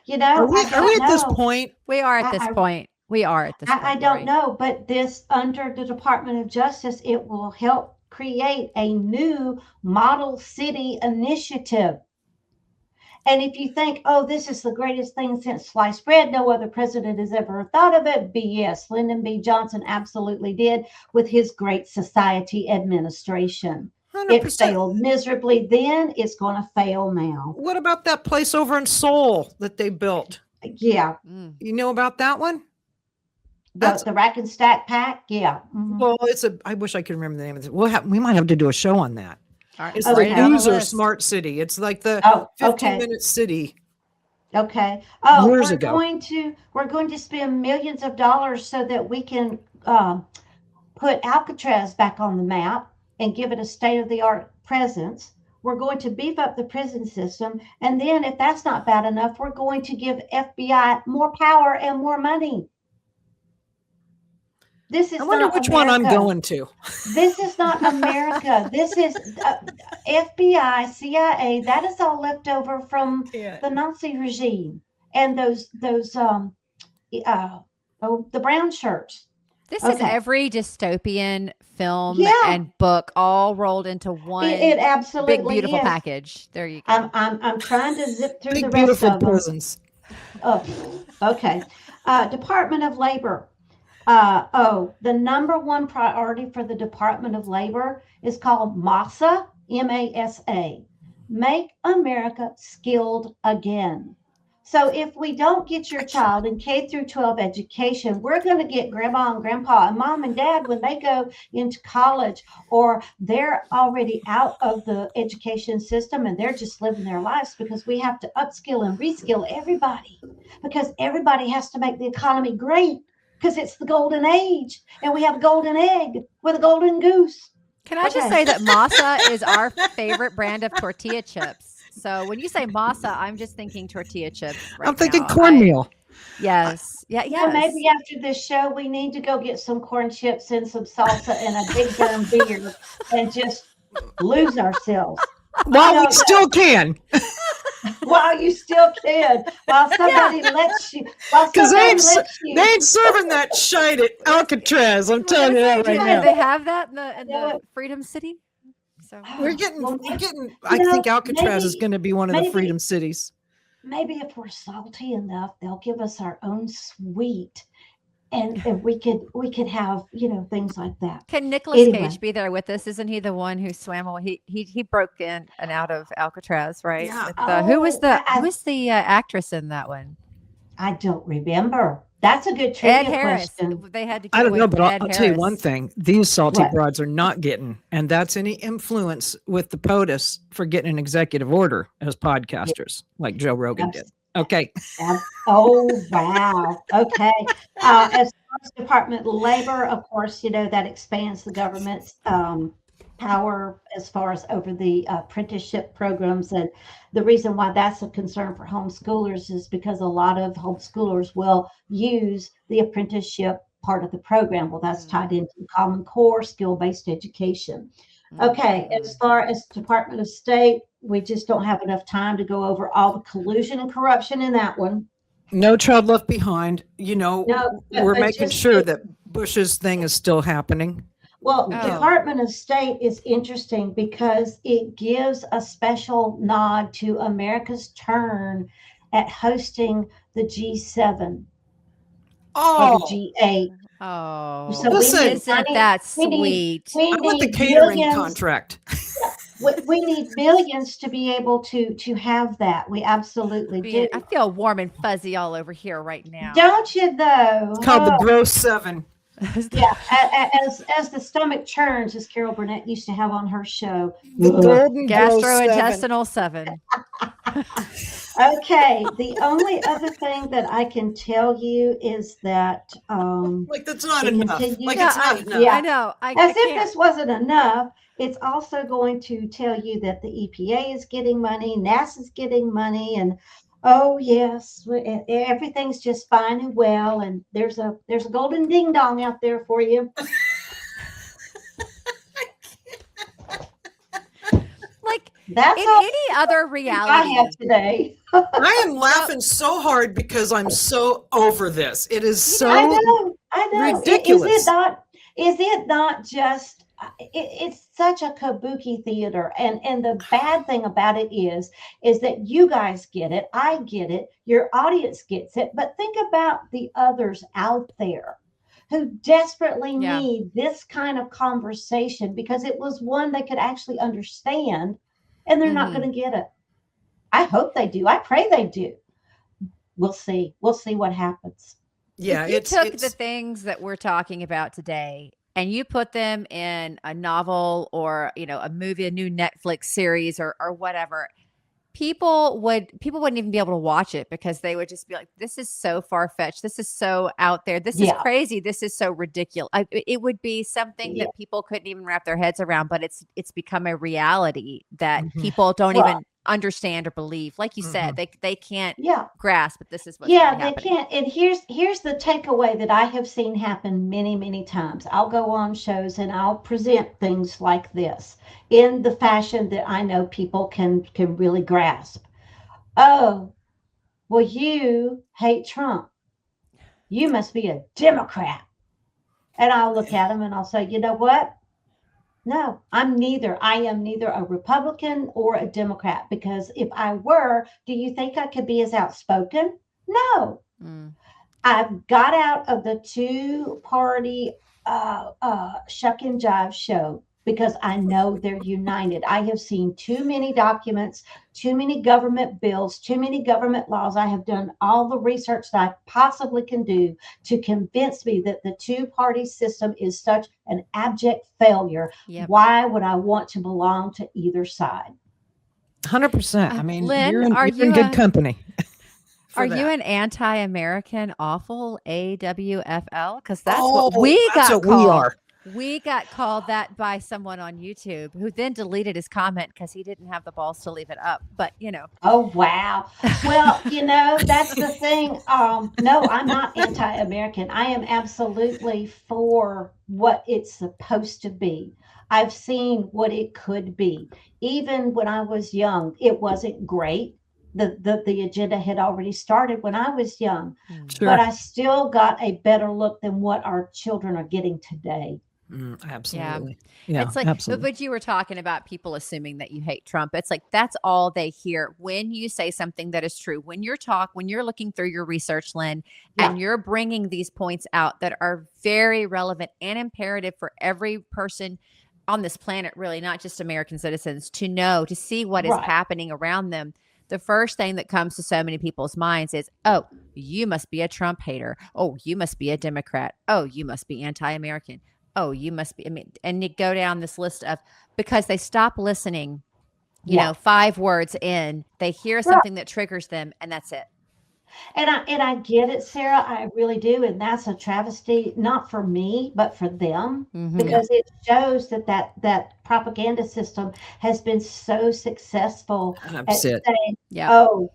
You know, Are we I don't at this know. point? We are at this I- point. We are at this point. I don't Lori. know, but this under the Department of Justice, it will help create a new model city initiative. And if you think, oh, this is the greatest thing since sliced bread, no other president has ever thought of it, BS. Lyndon B. Johnson absolutely did with his Great Society administration. 100%. It failed miserably then. It's going to fail now. What about that place over in Seoul that they built? Yeah. You know about that one? The rack and stack pack. Yeah. Mhm. Well, I wish I could remember the name of it. We might have to do a show on that. All right, It's write the it on the Loser list. Smart City. It's like the Oh, 15-minute city. Okay. Oh, Years ago. We're going to spend millions of dollars so that we can put Alcatraz back on the map and give it a state-of-the-art presence. We're going to beef up the prison system, and then if that's not bad enough, we're going to give FBI more power and more money. This is I wonder not which one I'm America. going to. This is not America. This is FBI, CIA. That is all left over from the Nazi regime and the brown shirts. This is Okay. every dystopian film Yeah. and book all rolled into one It absolutely big beautiful is. package. There you go. I'm trying to zip through Big the rest beautiful of them. prisons. Oh, okay. Department of Labor. The number one priority for the Department of Labor is called MASA, M-A-S-A, Make America Skilled Again. So if we don't get your child in K through 12 education, we're going to get grandma and grandpa and mom and dad when they go into college or they're already out of the education system and they're just living their lives because we have to upskill and reskill everybody because everybody has to make the economy great because it's the golden age and we have a golden egg with a golden goose. Can I just say that masa is our favorite brand of tortilla chips? So when you say masa, I'm just thinking tortilla chips. Right I'm thinking now. cornmeal. Yes. Yeah. Yeah, maybe after this show, we need to go get some corn chips and some salsa and a big darn beer and just lose ourselves. While we still can. While you still can. While somebody lets you. Because they ain't serving that shite at Alcatraz. I'm telling you that right now. They have that in the Freedom City. So we're getting. I think Alcatraz is going to be one of the Freedom Cities. Maybe if we're salty enough, they'll give us our own sweet, and we could have things like that. Can Nicolas Cage be there with us? Isn't he the one who swam away? He broke in and out of Alcatraz, right? Yeah. Who was the actress in that one? I don't remember. That's a good trivia question. They had to. I don't know, but I'll tell you one thing: these salty broads are not getting, and that's any influence with the POTUS for getting an executive order as podcasters, like Joe Rogan did. Okay. Oh wow. Okay. As far as Department of Labor, of course, that expands the government's power as far as over the apprenticeship programs. And the reason why that's a concern for homeschoolers is because a lot of homeschoolers will use the apprenticeship part of the program. Well, that's tied into the Common Core skill-based education. Okay, as far as Department of State, we just don't have enough time to go over all the collusion and corruption in that one. No child left behind. We're making sure that Bush's thing is still happening. Well, Department of State is interesting because it gives a special nod to America's turn at hosting the G7 or the G8. Oh, so isn't that sweet? I want the catering contract. We need millions to be able to have that. We absolutely do. I feel warm and fuzzy all over here right now. Don't you though? It's called the Gross 7. Yeah, as the stomach churns, as Carol Burnett used to have on her show. The golden gastrointestinal 7. Okay, the only other thing that I can tell you is that that's not enough. It's not enough. Yeah, I know. If this wasn't enough, it's also going to tell you that the EPA is getting money, NASA's getting money, and oh yes, everything's just fine and well, and there's a golden ding dong out there for you. Like that's in any other reality I have today. I am laughing so hard because I'm so over this. It is so I know. ridiculous. Is it not just? It's such a kabuki theater, and the bad thing about it is that you guys get it, I get it, your audience gets it, but think about the others out there who desperately need this kind of conversation because it was one they could actually understand, and they're not going to get it. I hope they do. I pray they do. We'll see. We'll see what happens. Yeah, If you took the it's things that we're talking about today and you put them in a novel or, a movie, a new Netflix series or whatever, people wouldn't even be able to watch it because they would just be like, this is so far-fetched. This is so out there. This is Yeah, crazy. This is so ridiculous. It would be something yeah, that people couldn't even wrap their heads around, but it's become a reality that mhm, people don't right. even understand or believe. Like you said, mhm. they can't Yeah. grasp that this is what's really Yeah, they happening. can't. And here's the takeaway that I have seen happen many, many times. I'll go on shows and I'll present things like this in the fashion that I know people can really grasp. Oh, well, you hate Trump. You must be a Democrat. And I'll look at them and I'll say, you know what? No, I'm neither. I am neither a Republican or a Democrat because if I were, do you think I could be as outspoken? No. Mm. I've got out of the two party shuck and jive show because I know they're united. I have seen too many documents, too many government bills, too many government laws. I have done all the research that I possibly can do to convince me that the two party system is such an abject failure. Yep. Why would I want to belong to either side? 100%. I mean, Lynn, you're in good company for are you that. an anti-American awful AWFL? Because that's what Oh, we that's got what we called. are. We got called that by someone on YouTube who then deleted his comment because he didn't have the balls to leave it up. But Oh, wow. Well, that's the thing. No, I'm not anti-American. I am absolutely for what it's supposed to be. I've seen what it could be. Even when I was young, it wasn't great. The agenda had already started when I was young, Mm. but Sure. I still got a better look than what our children are getting today. Yeah. Absolutely. Yeah, It's like, absolutely. but you were talking about people assuming that you hate Trump. It's like that's all they hear when you say something that is true. When you're looking through your research, Lynn, Yeah, and you're bringing these points out that are very relevant and imperative for every person on this planet, really, not just American citizens, to know, to see what is right. happening around them. The first thing that comes to so many people's minds is, oh, you must be a Trump hater. Oh, you must be a Democrat. Oh, you must be anti-American. Oh, you must be. I mean, and you go down this list of because they stop listening, Yeah. 5 words in, they hear Right. something that triggers them, and that's it. And I get it, Sarah. I really do, and that's a travesty, not for me, but for them, Mm-hmm. Yeah, because it shows that propaganda system has been so successful that's at it. saying, Yep. "Oh,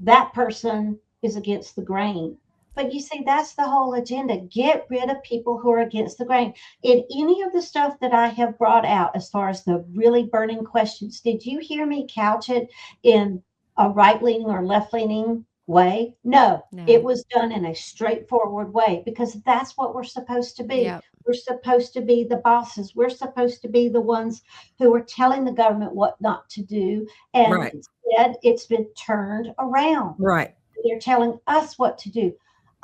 that person is against the grain." But you see, that's the whole agenda. Get rid of people who are against the grain. In any of the stuff that I have brought out, as far as the really burning questions, did you hear me couch it in a right leaning or left leaning way? No, it No. was done in a straightforward way because that's what we're supposed to be. Yep. We're supposed to be the bosses. We're supposed to be the ones who are telling the government what not to do. And Right. instead, it's been turned around. Right. They're telling us what to do.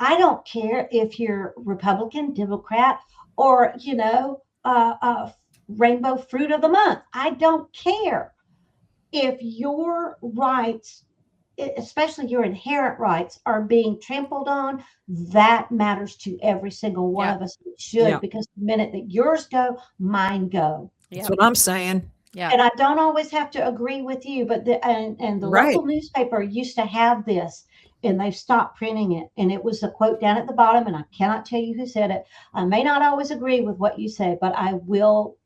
I don't care if you're Republican, Democrat, or Rainbow Fruit of the Month. I don't care if your rights, especially your inherent rights, are being trampled on. That matters to every single one Yep. of us. It should, Yeah. because the minute that yours go, mine go. That's Yep. what I'm saying. Yep. And I don't always have to agree with you, but the Right. local newspaper used to have this, and they've stopped printing it. And it was a quote down at the bottom, and I cannot tell you who said it. I may not always agree with what you say, but I will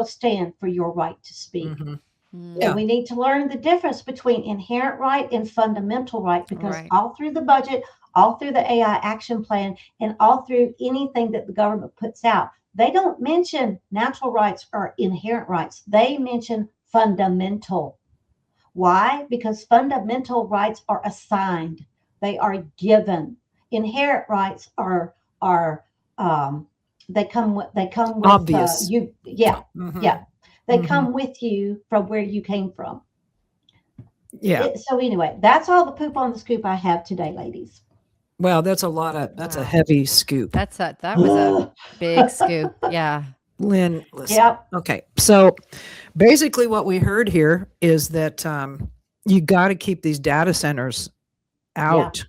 stand for your right to speak. Hmm. Mm. And Yeah. we need to learn the difference between inherent right and fundamental right, because Right. all through the budget, all through the AI action plan, and all through anything that the government puts out, they don't mention natural rights or inherent rights. They mention fundamental. Why? Because fundamental rights are assigned. They are given. Inherent rights are they come with Obvious. you. Yeah, Hmm. yeah. They Hmm. come with you from where you came from. Yeah. So anyway, that's all the poop on the scoop I have today, ladies. Well, that's a Wow. heavy scoop. That was a big scoop. Yeah. Lynn, listen. Yep. Okay. So basically what we heard here is that you got to keep these data centers Yeah. out.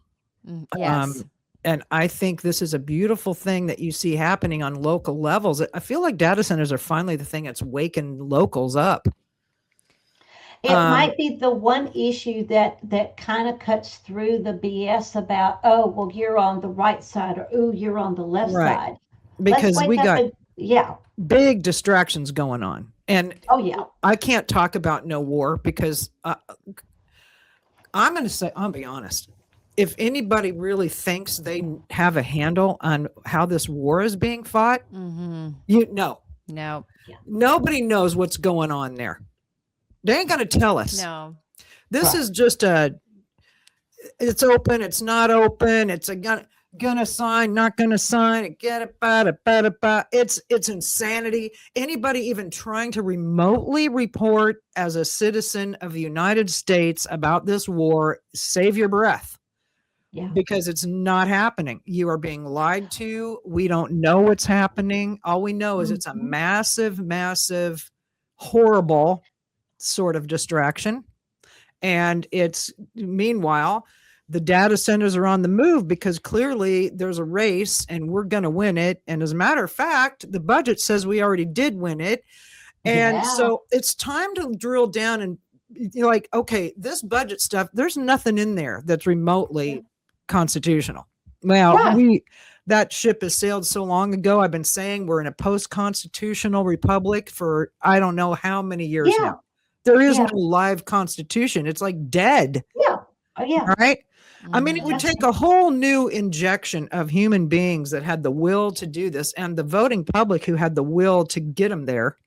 Yes. Um, and I think this is a beautiful thing that you see happening on local levels. I feel like data centers are finally the thing that's waking locals up. It might be the one issue that kind of cuts through the BS about, oh, well, you're on the right side, or oh, you're on the left Right. side. Because Let's we wake up got and, yeah. big distractions going on. And Oh, yeah. I can't talk about no war because I'm going to say, I'll be honest. If anybody really thinks they have a handle on how this war is being fought, you know, No. nobody knows what's going on there. They ain't going to tell us. No. This is just it's open, it's not open, it's a gonna sign, not gonna sign, get it, it's insanity. Anybody even trying to remotely report as a citizen of the United States about this war, save your breath. Yeah. Because it's not happening. You are being lied to. We don't know what's happening. All we know is it's a massive, horrible sort of distraction. And it's meanwhile, the data centers are on the move because clearly there's a race and we're going to win it. And as a matter of fact, the budget says we already did win it. And so it's time to drill down and you're like, okay, this budget stuff, there's nothing in there that's remotely constitutional. Well, that ship has sailed so long ago. I've been saying we're in a post-constitutional republic for I don't know how many years now. There is no live constitution. It's like dead. Yeah. Oh, yeah. All right. I mean, it would take a whole new injection of human beings that had the will to do this and the voting public who had the will to get them there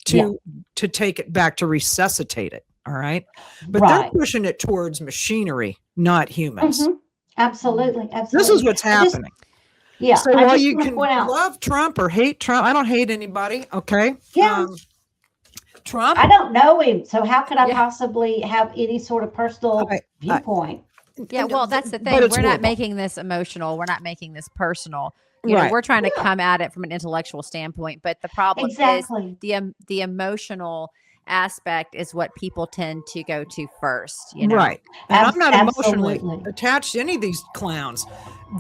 to take it back, to resuscitate it. All right. But they're pushing it towards machinery, not humans. Absolutely. This is what's happening. So while you can love Trump or hate Trump, I don't hate anybody. Okay. Yeah. Trump. I don't know him, so how could I possibly have any sort of personal viewpoint? Yeah, well, that's the thing. We're not making this emotional. We're not making this personal. You know, we're trying to come at it from an intellectual standpoint, but the problem is the emotional aspect is what people tend to go to first. You know? Right. And I'm not emotionally attached to any of these clowns.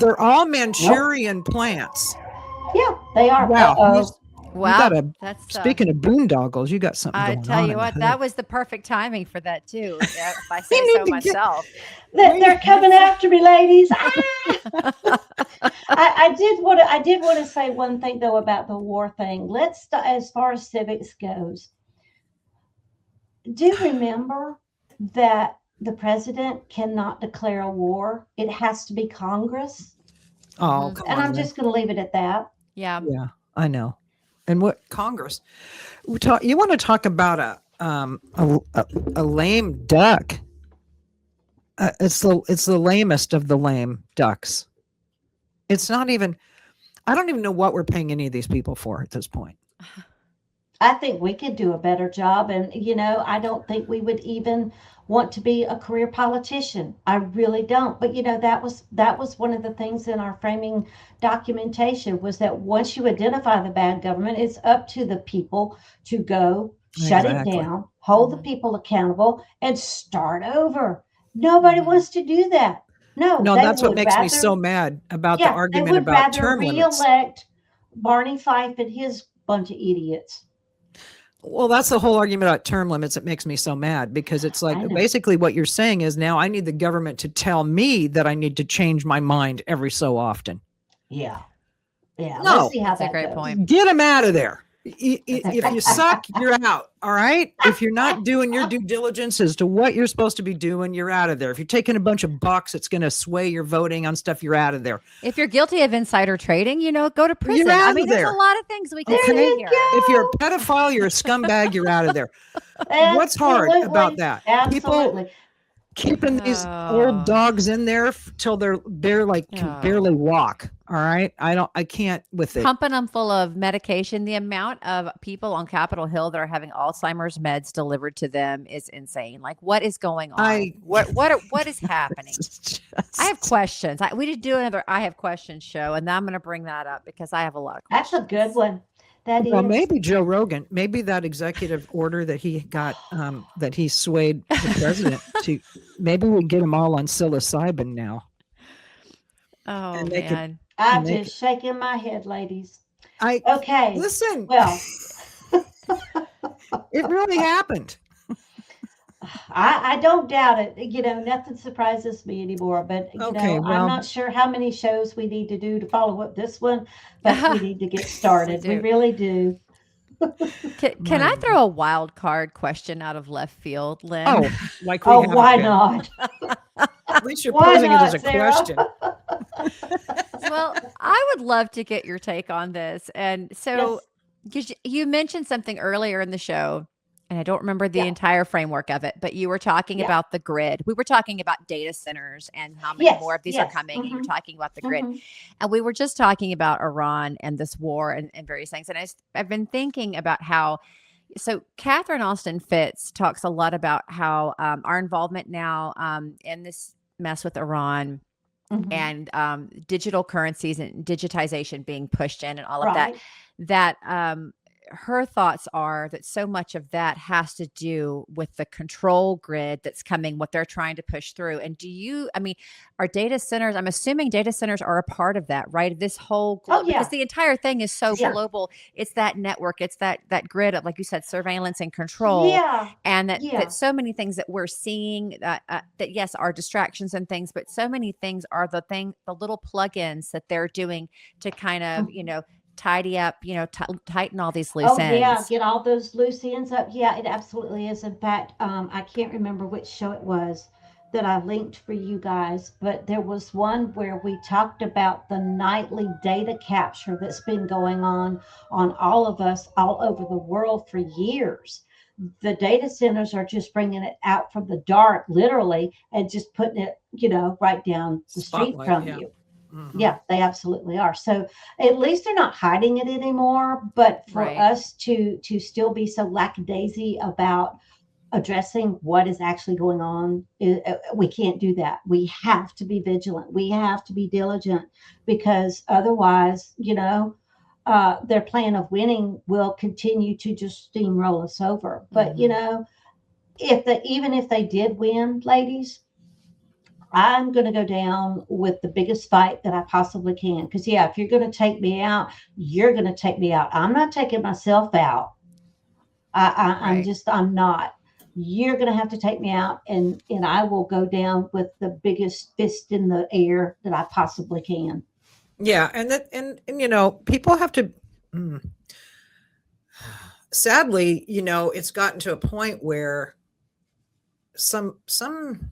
They're all Manchurian plants. Yeah, they are. Wow. Wow. Speaking of boondoggles, you got something going on. I tell you what, that was the perfect timing for that too. If I say so myself. They're coming after me, ladies. I did want to say one thing though about the war thing. As far as civics goes, do remember that the president cannot declare a war. It has to be Congress. Oh, and I'm just going to leave it at that. Yeah. Yeah, I know. And what Congress? You want to talk about a lame duck? It's the lamest of the lame ducks. It's not even. I don't even know what we're paying any of these people for at this point. I think we could do a better job, and I don't think we would even want to be a career politician. I really don't. But that was one of the things in our framing documentation was that once you identify the bad government, it's up to the people to go shut it down, hold the people accountable, and start over. Nobody wants to do that. No, that's what makes me so mad about the argument about term limits. Reelect Barney Fife and his bunch of idiots. Well, that's the whole argument about term limits that makes me so mad, because it's like basically what you're saying is now I need the government to tell me that I need to change my mind every so often. Yeah. Yeah. No, let's see how that's a great point. Get them out of there. If you suck, you're out. All right. If you're not doing your due diligence as to what you're supposed to be doing, you're out of there. If you're taking a bunch of bucks, it's going to sway your voting on stuff. You're out of there. If you're guilty of insider trading, go to prison. I mean, there's a lot of things we can say here. If you're a pedophile, you're a scumbag, you're out of there. What's hard about that? Absolutely. People keeping these old dogs in there till they're can barely walk. All right. I can't with it. Pumping them full of medication. The amount of people on Capitol Hill that are having Alzheimer's meds delivered to them is insane. Like, what is going on? What is happening? I have questions. We did do another I have questions show, and I'm going to bring that up because I have a lot of questions. That's a good one. Well, maybe Joe Rogan, maybe that executive order that he got, that he swayed the president to, maybe we get them all on psilocybin now. Oh and they could, man. I'm and they could, just shaking my head, ladies. I, Okay. listen, Well, it really happened. I don't doubt it. Nothing surprises me anymore. But, Okay, I'm well, not sure how many shows we need to do to follow up this one, but we need to get We started. We do. really do. Can my, I throw a wild card question out of left field, Lynn? oh, like we Oh, haven't why been. not? At least you're Why posing it as not, a Sarah? question. Well, I would love to get your take on this. And so, Yes. because you mentioned something earlier in the show, and I don't remember the Yeah. entire framework of it, but you were talking Yeah. about the grid. We were talking about data centers and how many Yes. more of these are Yes. coming. And you were Hmm. talking about the grid. Hmm. And we were just talking about Iran and this war and various things. And I've been thinking about how, so Catherine Austin Fitz talks a lot about how our involvement now in this mess with Iran Hmm. and digital currencies and digitization being pushed in and all of that, Right. that her thoughts are that so much of that has to do with the control grid that's coming, what they're trying to push through. And are data centers, I'm assuming data centers are a part of that, right? This whole Oh, because yeah. the entire thing is so Sure. global. It's that network, it's that grid of, like you said, surveillance and control. Yeah. And that Yeah. so many things that we're seeing that yes, are distractions and things, but so many things are the little plugins that they're doing to kind of, Mhm. tidy up, tighten all these loose Oh, yeah. ends. Get all those loose ends up. Yeah, it absolutely is. In fact, I can't remember which show it was that I linked for you guys, but there was one where we talked about the nightly data capture that's been going on all of us all over the world for years. The data centers are just bringing it out from the dark, literally, and just putting it, right down the street Spotlight, from yeah. you. Hmm. Yeah, they absolutely are. So at least they're not hiding it anymore. But for Right. us to still be so lackadaisy about addressing what is actually going on, we can't do that. We have to be vigilant. We have to be diligent, because otherwise, their plan of winning will continue to just steamroll us over. But Mhm. even if they did win, ladies, I'm going to go down with the biggest fight that I possibly can. Because, yeah, if you're going to take me out, you're going to take me out. I'm not taking myself out. Right. I'm not. You're going to have to take me out, and I will go down with the biggest fist in the air that I possibly can. Yeah, and people have to. mm, Sadly, it's gotten to a point where some some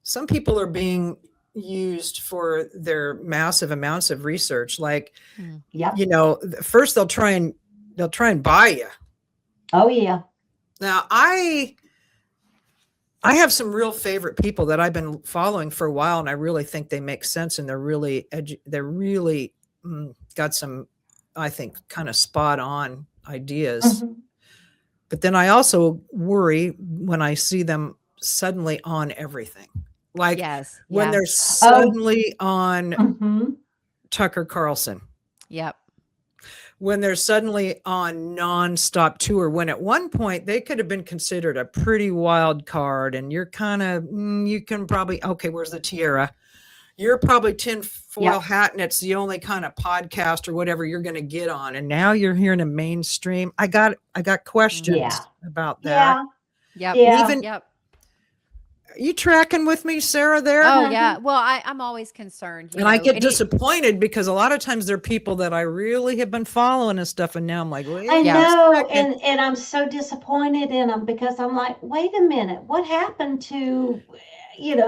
some people are being used for their massive amounts of research. Like, Mm. Yep. first they'll try and buy you. Oh, yeah. Now, I have some real favorite people that I've been following for a while, and I really think they make sense, and they're really got some, I think, kind of spot on ideas. Hmm. But then I also worry when I see them suddenly on everything. Like Yes. when Yeah. they're Oh, suddenly on hmm. Tucker Carlson, Yep. when they're suddenly on nonstop tour, when at one point they could have been considered a pretty wild card, and you're kind of, you can probably, okay, where's the tiara? You're probably tinfoil Yep. hat, and it's the only kind of podcast or whatever you're going to get on. And now you're here in a mainstream. I got Mhm. Yeah. questions about that. Yeah. Yep. And Yeah. even, Yep. are you tracking with me, Sarah, there? Oh Uh-huh. yeah. Well, I'm always concerned, And I get and disappointed because a lot of times there are people that I really have been following and stuff. And now I'm like, I wait yeah. a know, second. and I'm so disappointed in them, because I'm like, wait a minute, what happened to,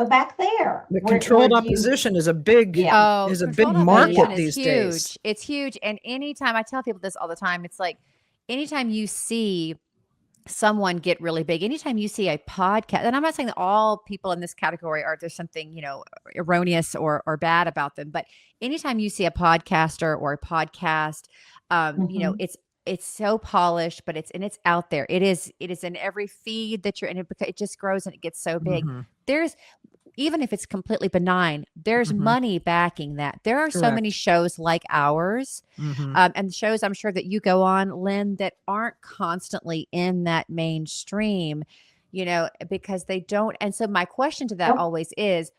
back there? The Where controlled do you? opposition Yeah. Oh, is a big controlled Oh, opposition yeah. market is these days. huge. It's huge. And anytime I tell people this all the time, it's like anytime you see someone get really big, anytime you see a podcast, and I'm not saying that all people in this category are, there's something, erroneous or bad about them, but anytime you see a podcaster or a podcast, Hmm. it's so polished, but it's out there. It is in every feed that you're in, because it just grows and it gets so big. Hmm. There's, even if it's completely benign, there's Hmm. money backing that. There are so many Correct. shows like ours, Hmm. and shows I'm sure that you go on, Lynn, that aren't constantly in that mainstream, because they don't. And so my question to that Oh, always is,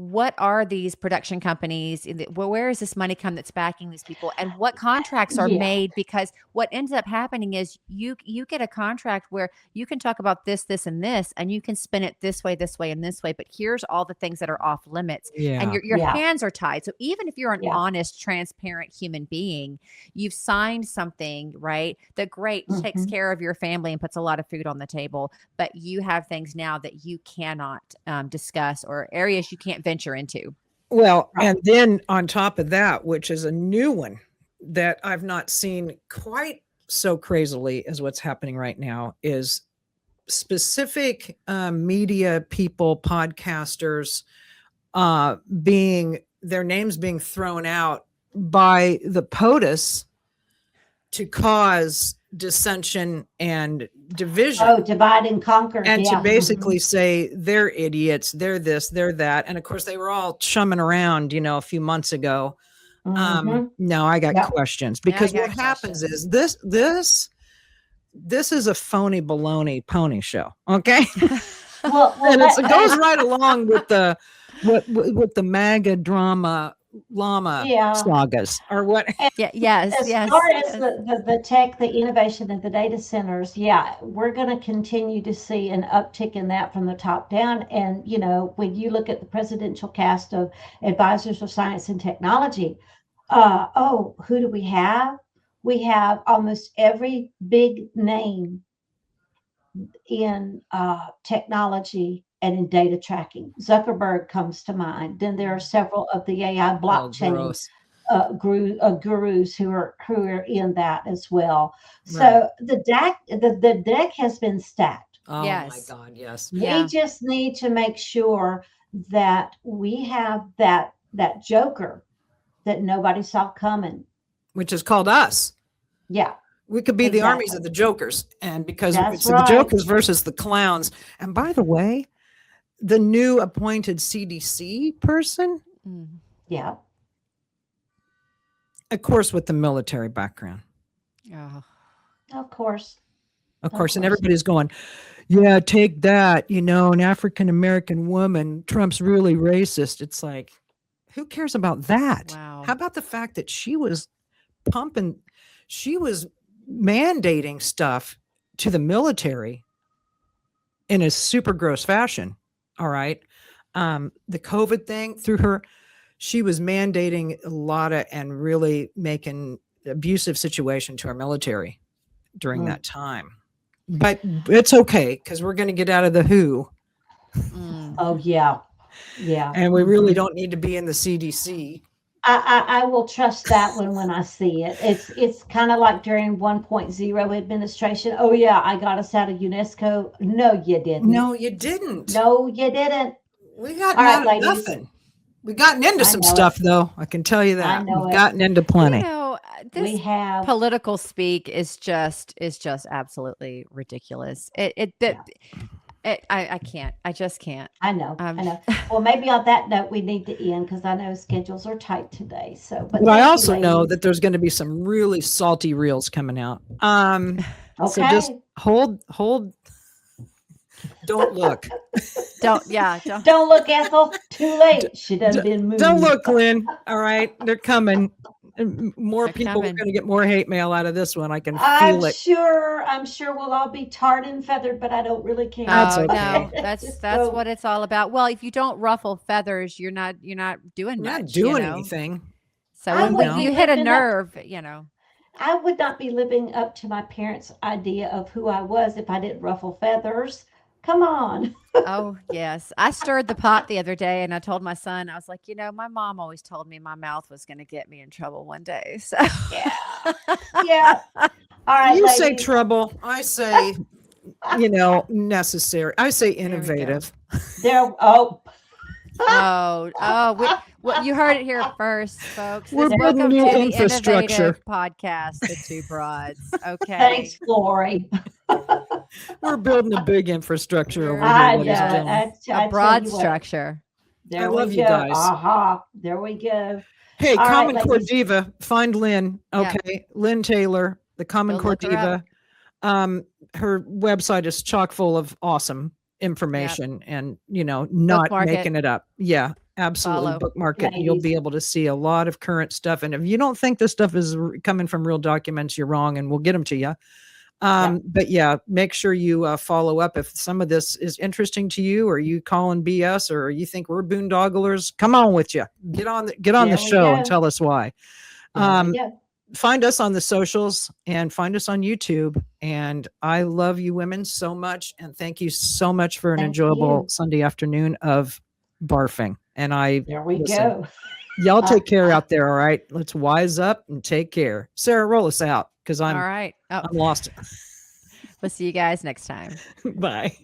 what are these production companies? Where is this money come that's backing these people, and what contracts are Yeah. made? Because what ends up happening is you get a contract where you can talk about this, this, and this, and you can spin it this way, and this way. But here's all the things that are off limits, and your Yeah. hands are tied. So even if you're an Yeah. honest, transparent human being, you've signed something, right? That great takes Mhm. care of your family and puts a lot of food on the table, but you have things now that you cannot discuss, or areas you can't venture into. Well, Right. and then on top of that, which is a new one that I've not seen quite so crazily as what's happening right now, is specific media people, podcasters, their names being thrown out by the POTUS to cause dissension and division. Oh, divide and conquer. And Yeah. to basically say they're idiots, they're this, they're that. And of course, they were all chumming around, a few months ago. Mhm. No, I got Yep. questions, Yeah, I because got what happens questions. is this is a phony baloney pony show. Okay. Well, And it goes right along with the MAGA drama llama Yeah. sagas or what. Yeah. Yes. As Yes. far as yes. the tech, the innovation of the data centers, yeah, we're going to continue to see an uptick in that from the top down. And, when you look at the presidential cast of advisors of science and technology, who do we have? We have almost every big name in technology and in data tracking. Zuckerberg comes to mind. Then there are several of the AI blockchain gross. gurus who are in that as well. So Right. the deck has been stacked. Oh Yes. my God, yes. Yeah. We just need to make sure that we have that joker that nobody saw coming. Which is called us. Yeah. We could be the armies Exactly. of the jokers, and because That's it's the right. jokers versus the clowns. And by the way, the new appointed CDC person, Mm. Yeah. of course, with the military background, Oh. Of course. of Of course, and course. everybody's going, yeah, take that, an African-American woman, Trump's really racist. It's like, who cares about that? Wow. How about the fact that she was mandating stuff to the military in a super gross fashion. All right. The COVID thing through her, she was mandating a lot of and really making abusive situation to our military during that time. But it's okay, because we're going to get out of the WHO. Mm. Oh yeah. Yeah. And we really don't need to be in the CDC. I will trust that one when I see it. It's kind of like during 1.0 administration. Oh yeah, I got us out of UNESCO. No, you didn't. No, you didn't. No, you didn't. We got All right, out of ladies. nothing. We've gotten into I some know it. stuff, though. I can tell you that. I know We've it. gotten into plenty. This We have political speak is just absolutely ridiculous. I can't. I just can't. I know. Well, maybe on that note, we need to end because I know schedules are tight today. So, But I thank you, also know ladies. that there's going to be some really salty reels coming out. So Okay. just hold. Don't look. Don't. Don't look, Ethel. Too late. She done been moved. Don't look, Lynn. All right, they're coming. And more They're people are coming. going to get more hate mail out of this one. I can I'm feel it. sure we'll all be tarred and feathered, but I don't really care. That's Oh okay. no, that's So- what it's all about. Well, if you don't ruffle feathers, you're not doing You're not much. doing you know? anything. So I when wouldn't you be hit a living up- nerve, I would not be living up to my parents' idea of who I was if I didn't ruffle feathers. Come on. Oh, yes. I stirred the pot the other day and I told my son, I was like, my mom always told me my mouth was going to get me in trouble one day. So, Yeah. Yeah. All right. You say ladies. trouble. I say, necessary. I say we go. innovative. There. Well, you heard it here first, folks. We're Welcome building to new the infrastructure. Innovative podcast, The Two Broads. Okay. Thanks, Glory. We're building a big infrastructure over here, I ladies and know. gentlemen. A broad structure. There I we love you go. guys. Aha. There we go. Hey, All right, Common Core ladies. Diva, find Lynn. Yeah. Okay, Lynne Taylor, the Common Go Core look her up. Diva. Her website is chock full of awesome information, and not Bookmark it. making it up. Yeah, Absolutely. Follow. Bookmark it. And you'll be Ladies. able to see a lot of current stuff. And if you don't think this stuff is coming from real documents, you're wrong, and we'll get them to you. But yeah, make sure you follow up if some of this is interesting to you, or you calling BS, or you think we're boondogglers. Come on with you. Get on the There we show and go. tell us why. There we go. Find us on the socials and find us on YouTube. And I love you women so much. And thank you so much for an Thank enjoyable you. Sunday afternoon of barfing. And There we listen, go. y'all take care out there. All right. Let's wise up and take care. Sarah, roll us out because All I'm right. Oh, lost. we'll see you guys next time. Bye.